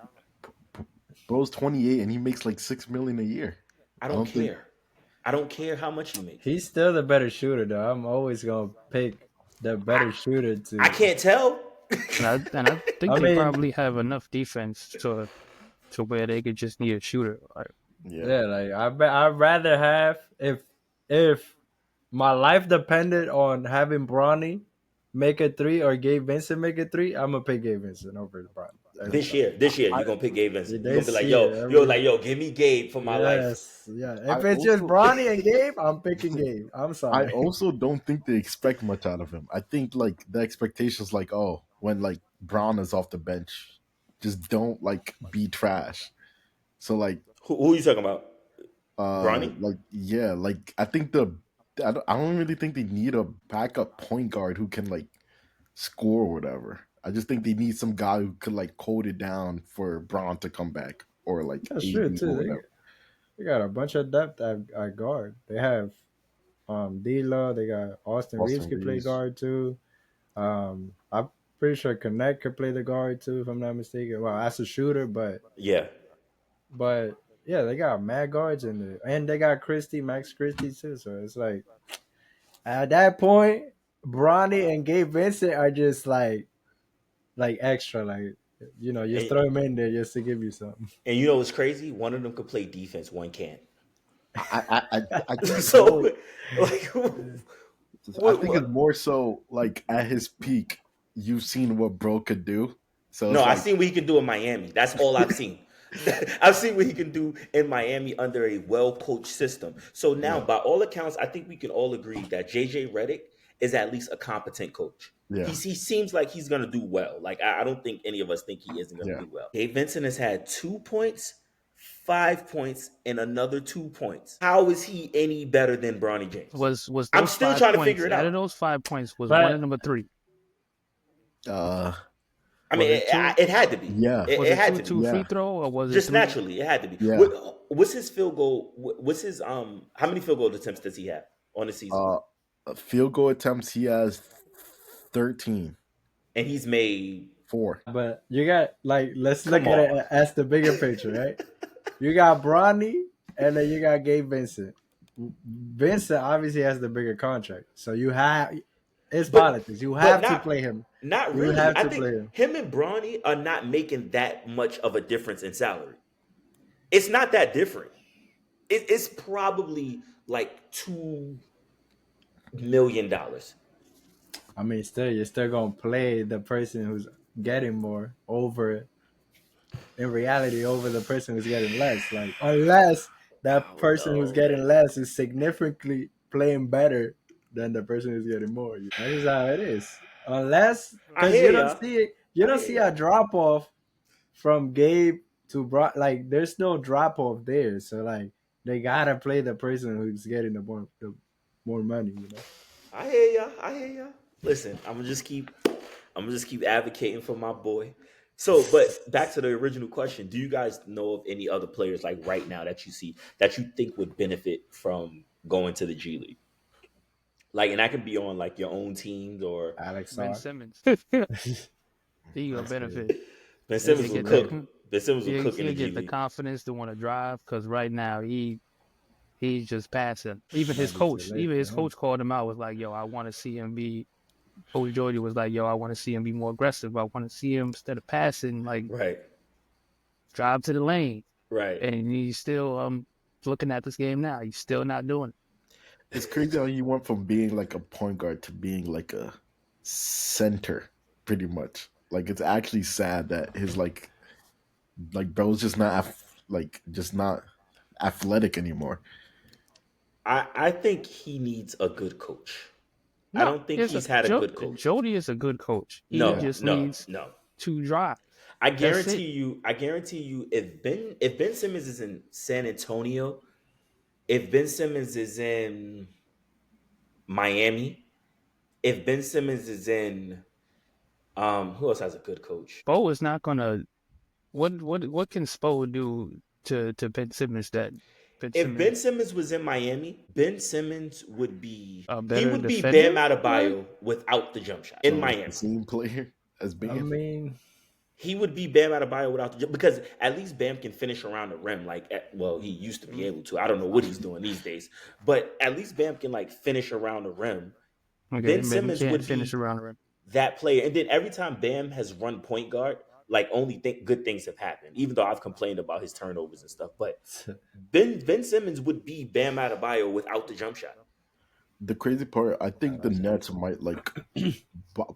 Speaker 3: Bro's 28 and he makes like 6 million a year.
Speaker 1: I
Speaker 3: I
Speaker 1: don't
Speaker 3: don't think.
Speaker 1: care. I don't care how much he makes.
Speaker 2: he's still the better shooter, though. I'm always gonna pick the
Speaker 1: I,
Speaker 2: better shooter
Speaker 1: I
Speaker 2: to.
Speaker 1: can't tell.
Speaker 4: And I think
Speaker 2: I
Speaker 4: they
Speaker 2: mean,
Speaker 4: probably have enough defense to where they could just need a shooter. Like,
Speaker 3: Yeah,
Speaker 2: yeah, like I'd rather have, if my life depended on having Bronny make a three or Gabe Vincent make a three, I'm gonna pick Gabe Vincent over Bronny every
Speaker 1: This
Speaker 2: time.
Speaker 1: year, this year,
Speaker 3: I
Speaker 1: you're gonna pick Gabe Vincent. You're gonna be
Speaker 2: This
Speaker 1: like,
Speaker 2: year,
Speaker 1: yo, give me Gabe for my life.
Speaker 2: yes, yeah.
Speaker 3: I
Speaker 2: If it's just
Speaker 3: also
Speaker 2: Bronny and Gabe, I'm picking Gabe. I'm
Speaker 3: I
Speaker 2: sorry.
Speaker 3: also don't think they expect much out of him. I think like the expectations like oh when like Brown is off the bench, just don't like be trash. So like
Speaker 1: Who are you talking about? Bronny?
Speaker 3: like yeah like I don't really think they need a backup point guard who can like score or whatever. I just think they need some guy who could like hold it down for Braun to come back or like
Speaker 2: That's true
Speaker 3: AD or
Speaker 2: too.
Speaker 3: whatever.
Speaker 2: They got a bunch of depth at guard. They have D'Lo. They got Austin Reeves
Speaker 3: Austin
Speaker 2: can play
Speaker 3: Reeves.
Speaker 2: guard too. I'm pretty sure Connect could play the guard too, if I'm not mistaken. Well, as a shooter,
Speaker 1: Yeah.
Speaker 2: but yeah, they got mad guards in there, and they got Max Christie too. So it's like at that point, Bronny and Gabe Vincent are just like extra. Like You
Speaker 1: And,
Speaker 2: throw him in there just to give you something.
Speaker 1: and you know what's crazy? One of them could play defense, one can't.
Speaker 3: I think it's more.
Speaker 1: So, like,
Speaker 3: I think it's
Speaker 1: what?
Speaker 3: more so like at his peak, you've seen what bro could do. So
Speaker 1: No,
Speaker 3: it's
Speaker 1: I've
Speaker 3: like,
Speaker 1: seen what he can do in Miami. That's all I've seen. I've seen what he can do in Miami under a well-coached system. So now,
Speaker 3: yeah,
Speaker 1: by all accounts, I think we can all agree that JJ Redick is at least a competent coach.
Speaker 3: yeah,
Speaker 1: He seems like he's going to do well. Like, I don't think any of us think he isn't going to
Speaker 3: yeah.
Speaker 1: do well. Gabe Vincent has had 2 points, 5 points, and another 2 points. How is he any better than Bronny James?
Speaker 4: Was
Speaker 1: I'm
Speaker 4: those
Speaker 1: still
Speaker 4: 5
Speaker 1: trying to
Speaker 4: points?
Speaker 1: figure it
Speaker 4: Out of
Speaker 1: out.
Speaker 4: those 5 points, was one of
Speaker 2: But
Speaker 4: number 3?
Speaker 3: Uh,
Speaker 1: I mean,
Speaker 4: Was it two?
Speaker 1: it had to be.
Speaker 3: yeah,
Speaker 1: It,
Speaker 4: Was
Speaker 1: it
Speaker 4: it
Speaker 1: had
Speaker 4: two
Speaker 1: to be.
Speaker 4: two free
Speaker 3: yeah,
Speaker 4: throw or was it
Speaker 1: Just
Speaker 4: 3?
Speaker 1: naturally, it had to be.
Speaker 3: yeah.
Speaker 1: What's his field goal? What's his How many field goal attempts does he have on the season?
Speaker 3: Uh, Field goal attempts he has 13,
Speaker 1: And he's made.
Speaker 3: 4.
Speaker 2: but you got like let's look
Speaker 1: Come
Speaker 2: at
Speaker 1: on.
Speaker 2: it as the bigger picture, right? You got Bronny and then you got Gabe Vincent. Vincent obviously has the bigger contract, so it's
Speaker 1: But
Speaker 2: politics. You
Speaker 1: but
Speaker 2: have to
Speaker 1: not
Speaker 2: play him.
Speaker 1: not
Speaker 2: You
Speaker 1: really.
Speaker 2: have
Speaker 1: I
Speaker 2: to
Speaker 1: think
Speaker 2: play him.
Speaker 1: him and Bronny are not making that much of a difference in salary. It's not that different. It's probably like $2 million.
Speaker 2: I mean, still, you're still gonna play the person who's getting more over, in reality, over the person who's getting less. Like, unless that
Speaker 1: Oh
Speaker 2: person who's
Speaker 1: no.
Speaker 2: getting less is significantly playing better than the person who's getting more. That is how it is. Unless,
Speaker 1: I
Speaker 2: because
Speaker 1: hear
Speaker 2: you don't
Speaker 1: ya.
Speaker 2: see it, you
Speaker 1: I
Speaker 2: don't
Speaker 1: hear
Speaker 2: see
Speaker 1: ya.
Speaker 2: a drop off from Gabe to Brock. Like, there's no drop off there. So, like, they gotta play the person who's getting the more money.
Speaker 1: I hear ya. I hear ya. Listen, I'm gonna just keep advocating for my boy. So, but back to the original question: do you guys know of any other players like right now that you see that you think would benefit from going to the G League? Like, and that could be on like your own teams or
Speaker 2: Alex
Speaker 4: Ben
Speaker 2: Sarr.
Speaker 4: Simmons. He gonna
Speaker 2: That's crazy.
Speaker 4: benefit.
Speaker 1: Ben
Speaker 2: That's
Speaker 1: Simmons
Speaker 4: He'll
Speaker 1: will
Speaker 4: get
Speaker 1: cook.
Speaker 2: crazy.
Speaker 4: that.
Speaker 1: Ben Simmons will cook in the
Speaker 4: He'll
Speaker 1: G
Speaker 4: get the
Speaker 1: League.
Speaker 4: confidence to want to drive because right now he's just passing. Even
Speaker 2: Might
Speaker 4: his
Speaker 2: be too
Speaker 4: coach,
Speaker 2: late
Speaker 4: even
Speaker 2: for
Speaker 4: his
Speaker 2: him.
Speaker 4: coach called him out. Was like, "Yo, I want to see him be." Coach Jordy was like, "Yo, I want to see him be more aggressive. I want to see him instead of passing, like
Speaker 1: Right,
Speaker 4: drive to the lane."
Speaker 1: right.
Speaker 4: And he's still looking at this game now. He's still not doing it.
Speaker 3: It's crazy how he went from being like a point guard to being like a center, pretty much. Like it's actually sad that his bro's just not just not athletic anymore.
Speaker 1: I think he needs a good coach. I
Speaker 4: No,
Speaker 1: don't think he's had a good coach.
Speaker 4: Jody is a good coach. He
Speaker 1: No,
Speaker 3: Yeah.
Speaker 4: just
Speaker 1: no,
Speaker 4: needs
Speaker 1: no.
Speaker 4: to drive.
Speaker 1: I
Speaker 4: That's it.
Speaker 1: guarantee you. I guarantee you. If Ben Simmons is in San Antonio, if Ben Simmons is in Miami, if Ben Simmons is in who else has a good coach?
Speaker 4: Bo is not gonna. What can Spo do to Ben Simmons that Ben
Speaker 1: If Ben
Speaker 4: Simmons
Speaker 1: Simmons was in Miami, Ben Simmons
Speaker 4: a
Speaker 1: he
Speaker 4: better
Speaker 1: would be Bam
Speaker 4: defender? Like
Speaker 1: Adebayo without the jump shot in
Speaker 3: So like the
Speaker 1: Miami.
Speaker 3: same player as
Speaker 2: I
Speaker 3: Bam.
Speaker 2: mean,
Speaker 1: He would be Bam Adebayo without the because at least Bam can finish around the rim. Like, well, he used to be able to. I don't know what he's doing these days, but at least Bam can like finish around the rim.
Speaker 4: okay,
Speaker 1: Ben
Speaker 4: but he
Speaker 1: Simmons
Speaker 4: can't
Speaker 1: would
Speaker 4: finish
Speaker 1: be
Speaker 4: around the rim.
Speaker 1: that player, and then every time Bam has run point guard, like only good things have happened. Even though I've complained about his turnovers and stuff, but Ben Simmons would be Bam Adebayo without the jump shot.
Speaker 3: The crazy part, I think the
Speaker 2: that's
Speaker 3: Nets might like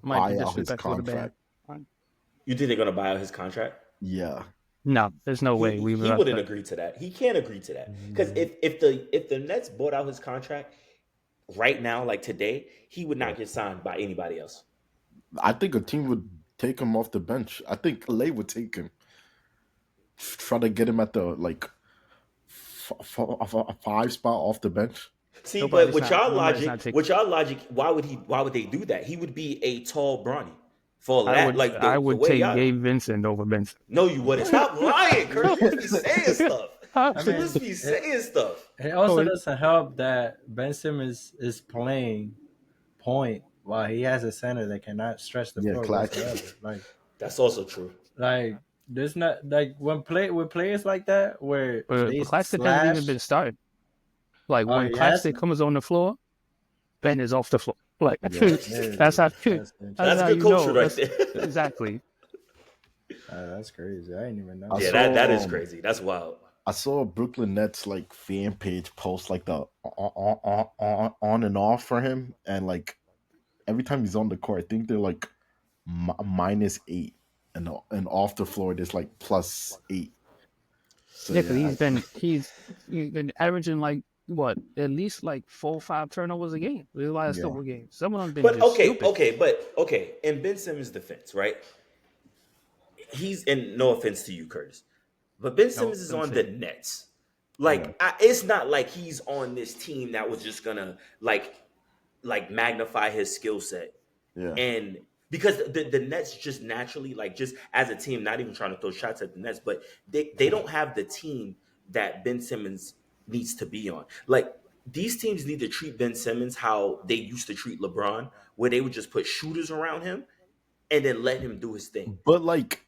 Speaker 4: Might be
Speaker 3: buy out his
Speaker 4: disrespectful to Bam.
Speaker 3: contract.
Speaker 1: You think they're gonna buy out his contract?
Speaker 3: Yeah,
Speaker 4: No, there's no way we
Speaker 1: He
Speaker 4: would.
Speaker 1: wouldn't agree to that. He can't agree to that because if the Nets bought out his contract right now, like today, he would not get signed by anybody else.
Speaker 3: I think a team would take him off the bench. I think LA would take him, try to get him at the a 5 spot off the bench.
Speaker 1: See, but
Speaker 4: Nobody's not taking.
Speaker 1: with y'all logic, why would they do that? He would be a tall Bronny for all of
Speaker 4: I
Speaker 1: that.
Speaker 4: would
Speaker 1: Like
Speaker 4: I
Speaker 1: the
Speaker 4: would
Speaker 1: way
Speaker 4: take
Speaker 1: y'all.
Speaker 4: Gabe Vincent over Benson.
Speaker 1: No, you wouldn't. Stop lying, Kurt. You just be saying stuff.
Speaker 2: I
Speaker 1: You
Speaker 2: mean,
Speaker 1: just be saying stuff.
Speaker 2: it also
Speaker 4: Oh,
Speaker 2: doesn't help that Ben Simmons is playing point while he has a center that cannot stretch the
Speaker 3: Yeah,
Speaker 2: floor
Speaker 3: Clack.
Speaker 2: whatsoever.
Speaker 1: That's also true.
Speaker 2: Like there's not like with players like that where
Speaker 4: but
Speaker 2: they
Speaker 4: Claxton hasn't even
Speaker 2: slash.
Speaker 4: been started. Like
Speaker 2: Oh,
Speaker 4: when
Speaker 2: he
Speaker 4: Claxton
Speaker 2: hasn't.
Speaker 4: comes on the floor, Ben is off the floor. Like
Speaker 3: Yeah.
Speaker 2: There it
Speaker 4: that's how
Speaker 2: is. That's
Speaker 1: That's
Speaker 4: how
Speaker 1: good
Speaker 4: you
Speaker 1: culture
Speaker 4: know.
Speaker 1: right
Speaker 4: That's,
Speaker 1: there.
Speaker 4: exactly.
Speaker 2: That's crazy. I didn't even
Speaker 3: I
Speaker 2: know
Speaker 1: Yeah,
Speaker 2: that.
Speaker 1: that
Speaker 3: saw
Speaker 1: is crazy. That's wild.
Speaker 3: I saw a Brooklyn Nets like fan page post like the on and off for him, and like every time he's on the court, I think they're like -8, and off the floor there's like +8. So
Speaker 4: Yeah, because
Speaker 3: yeah,
Speaker 4: he's been averaging like what at least like 4 or 5 turnovers a game. The last
Speaker 3: yeah,
Speaker 4: couple of games, some of them been
Speaker 1: But
Speaker 4: just
Speaker 1: okay,
Speaker 4: stupid.
Speaker 1: okay, but okay. In Ben Simmons' defense, right? He's and no offense to you, Curtis, but Ben
Speaker 4: No,
Speaker 1: Simmons is
Speaker 4: let me
Speaker 1: on
Speaker 4: say
Speaker 1: the Nets.
Speaker 3: yeah.
Speaker 1: It's not like he's on this team that was just gonna like magnify his skill set.
Speaker 3: Yeah.
Speaker 1: And because the Nets just naturally, like just as a team, not even trying to throw shots at the Nets, but they don't have the team that Ben Simmons needs to be on. Like these teams need to treat Ben Simmons how they used to treat LeBron, where they would just put shooters around him and then let him do his thing.
Speaker 3: But like,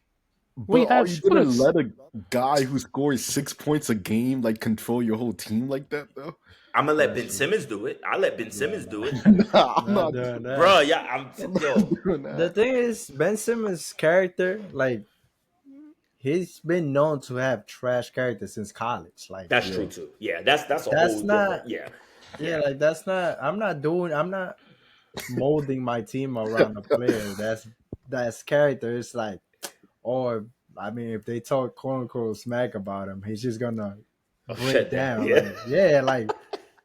Speaker 4: we
Speaker 3: but are
Speaker 4: have
Speaker 3: you gonna
Speaker 4: shooters.
Speaker 3: let a guy who scores 6 points a game like control your whole team like that though?
Speaker 1: I'm gonna let
Speaker 2: That's
Speaker 1: Ben
Speaker 2: true.
Speaker 1: Simmons do it. I let Ben
Speaker 2: Yeah,
Speaker 1: Simmons
Speaker 2: no,
Speaker 1: do it,
Speaker 3: Nah, I'm
Speaker 2: not
Speaker 3: not
Speaker 2: doing
Speaker 3: doing
Speaker 2: that.
Speaker 1: bro. Yeah,
Speaker 3: I'm not
Speaker 1: yo.
Speaker 3: doing
Speaker 2: The
Speaker 3: that.
Speaker 2: thing is, Ben Simmons' character, like he's been known to have trash character since college. Like
Speaker 1: That's true
Speaker 3: Yeah.
Speaker 1: too. Yeah, that's a
Speaker 2: that's
Speaker 1: whole
Speaker 2: not.
Speaker 1: different. Yeah,
Speaker 2: Yeah,
Speaker 1: yeah.
Speaker 2: like that's not. I'm not molding my team around a player. That's character. It's like, or I mean, if they talk quote unquote smack about him, he's just gonna
Speaker 1: Oh,
Speaker 2: break
Speaker 1: shut down.
Speaker 2: down.
Speaker 1: Yeah.
Speaker 2: Like, yeah, like,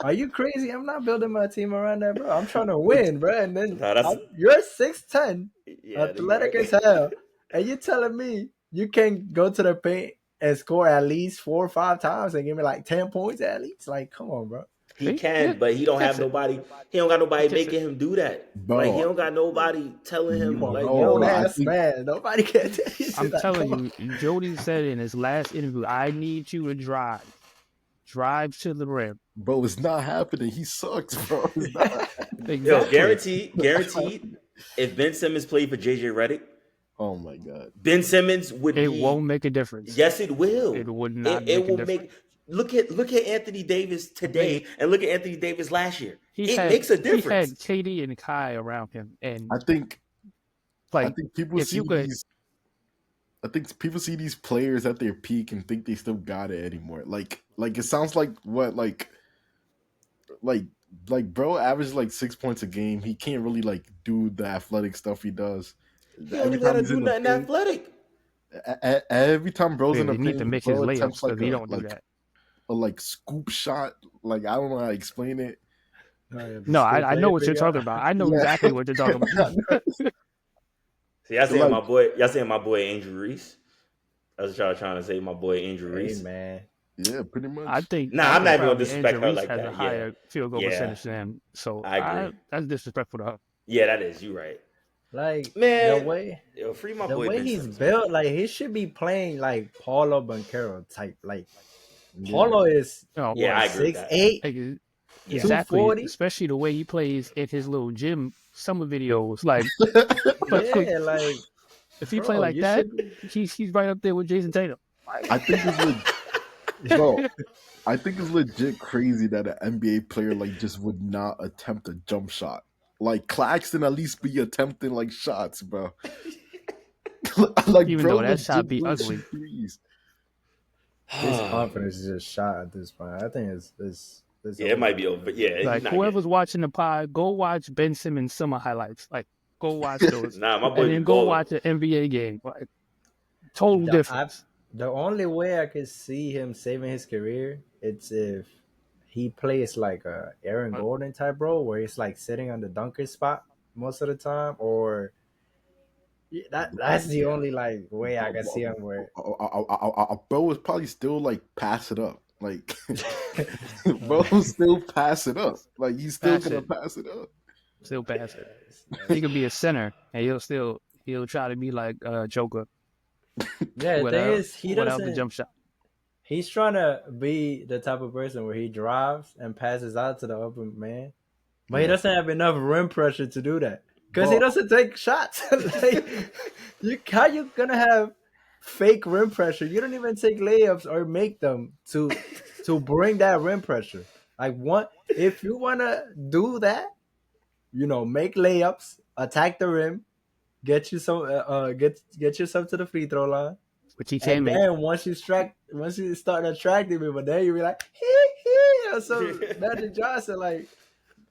Speaker 2: are you crazy? I'm not building my team around that, bro. I'm trying to win, bro. And then
Speaker 1: No, that's
Speaker 2: you're 6'10",
Speaker 1: yeah. You
Speaker 2: athletic
Speaker 1: right.
Speaker 2: as hell, and you telling me you can go to the paint and score at least 4 or 5 times and give me like 10 points at least? Like, come on, bro.
Speaker 1: He
Speaker 4: See, yeah,
Speaker 1: can, but he
Speaker 4: he
Speaker 1: don't have
Speaker 4: gets it.
Speaker 1: nobody. He don't got
Speaker 4: He
Speaker 1: nobody
Speaker 4: gets it.
Speaker 1: making him do that. Like he
Speaker 3: Bro,
Speaker 1: don't got nobody telling
Speaker 2: Come
Speaker 1: him
Speaker 2: on,
Speaker 1: like,
Speaker 2: bro.
Speaker 3: bro,
Speaker 2: Grown
Speaker 1: yo,
Speaker 3: I
Speaker 2: ass
Speaker 3: think
Speaker 2: man. Nobody can tell you to
Speaker 4: I'm
Speaker 2: that.
Speaker 4: telling
Speaker 2: Come on.
Speaker 4: you, Jody said in his last interview, "I need you to drive to the rim."
Speaker 3: bro, it's not happening. He sucks, bro. It's not
Speaker 1: yo,
Speaker 4: Exactly.
Speaker 1: guaranteed. If Ben Simmons played for JJ Redick,
Speaker 3: Oh my god.
Speaker 1: Ben Simmons would
Speaker 4: It
Speaker 1: be.
Speaker 4: won't make a difference.
Speaker 1: Yes, it will.
Speaker 4: It would
Speaker 1: It,
Speaker 4: not
Speaker 1: it
Speaker 4: make a
Speaker 1: will
Speaker 4: difference.
Speaker 1: make. Look at Anthony Davis
Speaker 4: Nigga,
Speaker 1: today, and look at Anthony Davis last year.
Speaker 4: he
Speaker 1: It
Speaker 4: had
Speaker 1: makes a
Speaker 4: he
Speaker 1: difference.
Speaker 4: had KD and Kai around him,
Speaker 3: I
Speaker 4: and
Speaker 3: think I
Speaker 4: like
Speaker 3: think people
Speaker 4: if
Speaker 3: see
Speaker 4: you could,
Speaker 3: these I think people see these players at their peak and think they still got it anymore. Like it sounds like what like bro averaged like 6 points a game. He can't really like do the athletic stuff he does.
Speaker 1: He don't
Speaker 3: Every
Speaker 1: even
Speaker 3: time
Speaker 1: gotta
Speaker 3: he's
Speaker 1: do
Speaker 3: in the
Speaker 1: nothing
Speaker 3: paint,
Speaker 1: athletic.
Speaker 3: every time bro's
Speaker 4: yeah,
Speaker 3: in the
Speaker 4: they need to
Speaker 3: paint,
Speaker 4: make his
Speaker 3: bro
Speaker 4: layups
Speaker 3: attempts
Speaker 4: because he don't do that.
Speaker 3: a like scoop shot. Like I don't know how to explain it.
Speaker 2: Oh, yeah, the
Speaker 4: No,
Speaker 2: scoop
Speaker 4: I know what you're
Speaker 2: everything
Speaker 4: talking
Speaker 2: up.
Speaker 4: about. I know
Speaker 3: Yeah,
Speaker 4: exactly what you're talking about.
Speaker 1: See, y'all saying
Speaker 3: like
Speaker 1: my boy. Y'all saying my boy Andrew Reese. That's what y'all trying to say. My boy Andrew
Speaker 2: Hey
Speaker 1: Reese.
Speaker 2: man,
Speaker 3: yeah, pretty
Speaker 4: I
Speaker 3: much.
Speaker 4: think
Speaker 1: Nah,
Speaker 4: I
Speaker 1: I'm not
Speaker 4: think
Speaker 1: even gonna
Speaker 4: probably Andrew
Speaker 1: disrespect her
Speaker 4: Reese
Speaker 1: like
Speaker 4: has a
Speaker 1: that. Yeah,
Speaker 4: higher field goal
Speaker 1: yeah,
Speaker 4: percentage than him, so
Speaker 1: I agree.
Speaker 4: that's disrespectful to her.
Speaker 1: Yeah, that is. You right,
Speaker 2: like
Speaker 1: man. Yo, free my
Speaker 2: the
Speaker 1: boy
Speaker 2: way
Speaker 1: Ben
Speaker 2: he's
Speaker 1: Simmons, man.
Speaker 2: built, like he should be playing like Paulo Banquero type. Like
Speaker 3: Yeah.
Speaker 2: Paulo is
Speaker 4: You know,
Speaker 1: Yeah,
Speaker 2: what
Speaker 1: I agree with
Speaker 2: six
Speaker 1: that.
Speaker 2: eight,
Speaker 4: like,
Speaker 1: Yeah,
Speaker 2: two
Speaker 4: exactly,
Speaker 2: forty.
Speaker 4: especially the way he plays in his little gym summer videos. Like,
Speaker 2: Yeah, like
Speaker 4: if he play
Speaker 2: bro,
Speaker 4: like
Speaker 2: you
Speaker 4: that,
Speaker 2: should be.
Speaker 4: he's right up there with Jason Tatum.
Speaker 3: I think it's bro. I think it's legit crazy that an NBA player like just would not attempt a jump shot. Like Claxton at least be attempting like shots, bro. Like
Speaker 4: Even
Speaker 3: bro
Speaker 4: though that shot
Speaker 3: legit
Speaker 4: be
Speaker 3: will shoot
Speaker 4: ugly.
Speaker 3: threes.
Speaker 2: His confidence is just shot at this point. I think it's
Speaker 1: yeah, it might
Speaker 2: over.
Speaker 1: be over. Yeah, he's
Speaker 4: Like
Speaker 1: not getting.
Speaker 4: whoever's watching the pod, go watch Ben Simmons summer highlights. Like go watch those,
Speaker 1: Nah, my
Speaker 4: and
Speaker 1: boy be
Speaker 4: then go
Speaker 1: balling.
Speaker 4: watch an NBA game. Like total
Speaker 2: The I
Speaker 4: difference.
Speaker 2: the only way I could see him saving his career, it's if he plays like a Aaron Gordon type role, where he's like sitting on the dunker spot most of the time, or yeah, that's the
Speaker 3: Yeah,
Speaker 2: only like way I
Speaker 3: bro,
Speaker 2: can see him where.
Speaker 3: bro was probably still like pass it up. Like bro still pass it up. Like he's still
Speaker 4: Pass
Speaker 3: gonna
Speaker 4: it,
Speaker 3: pass it up.
Speaker 4: still pass it. He
Speaker 2: That's
Speaker 4: could be a
Speaker 2: crazy.
Speaker 4: center, and he'll try to be like Joker
Speaker 2: Yeah, the thing is,
Speaker 4: without the jump shot.
Speaker 2: he's trying to be the type of person where he drives and passes out to the open man, but he
Speaker 3: Yeah.
Speaker 2: doesn't have enough rim pressure to do that because he
Speaker 3: Bro,
Speaker 2: doesn't take shots. Like, how you gonna have fake rim pressure? You don't even take layups or make them to bring that rim pressure. Like one, if you wanna do that, make layups, attack the rim, get you some, get yourself to the free throw line,
Speaker 4: which he can
Speaker 2: and
Speaker 4: make.
Speaker 2: then once you start attracting people, then you be like, hee, or some Magic Johnson, like,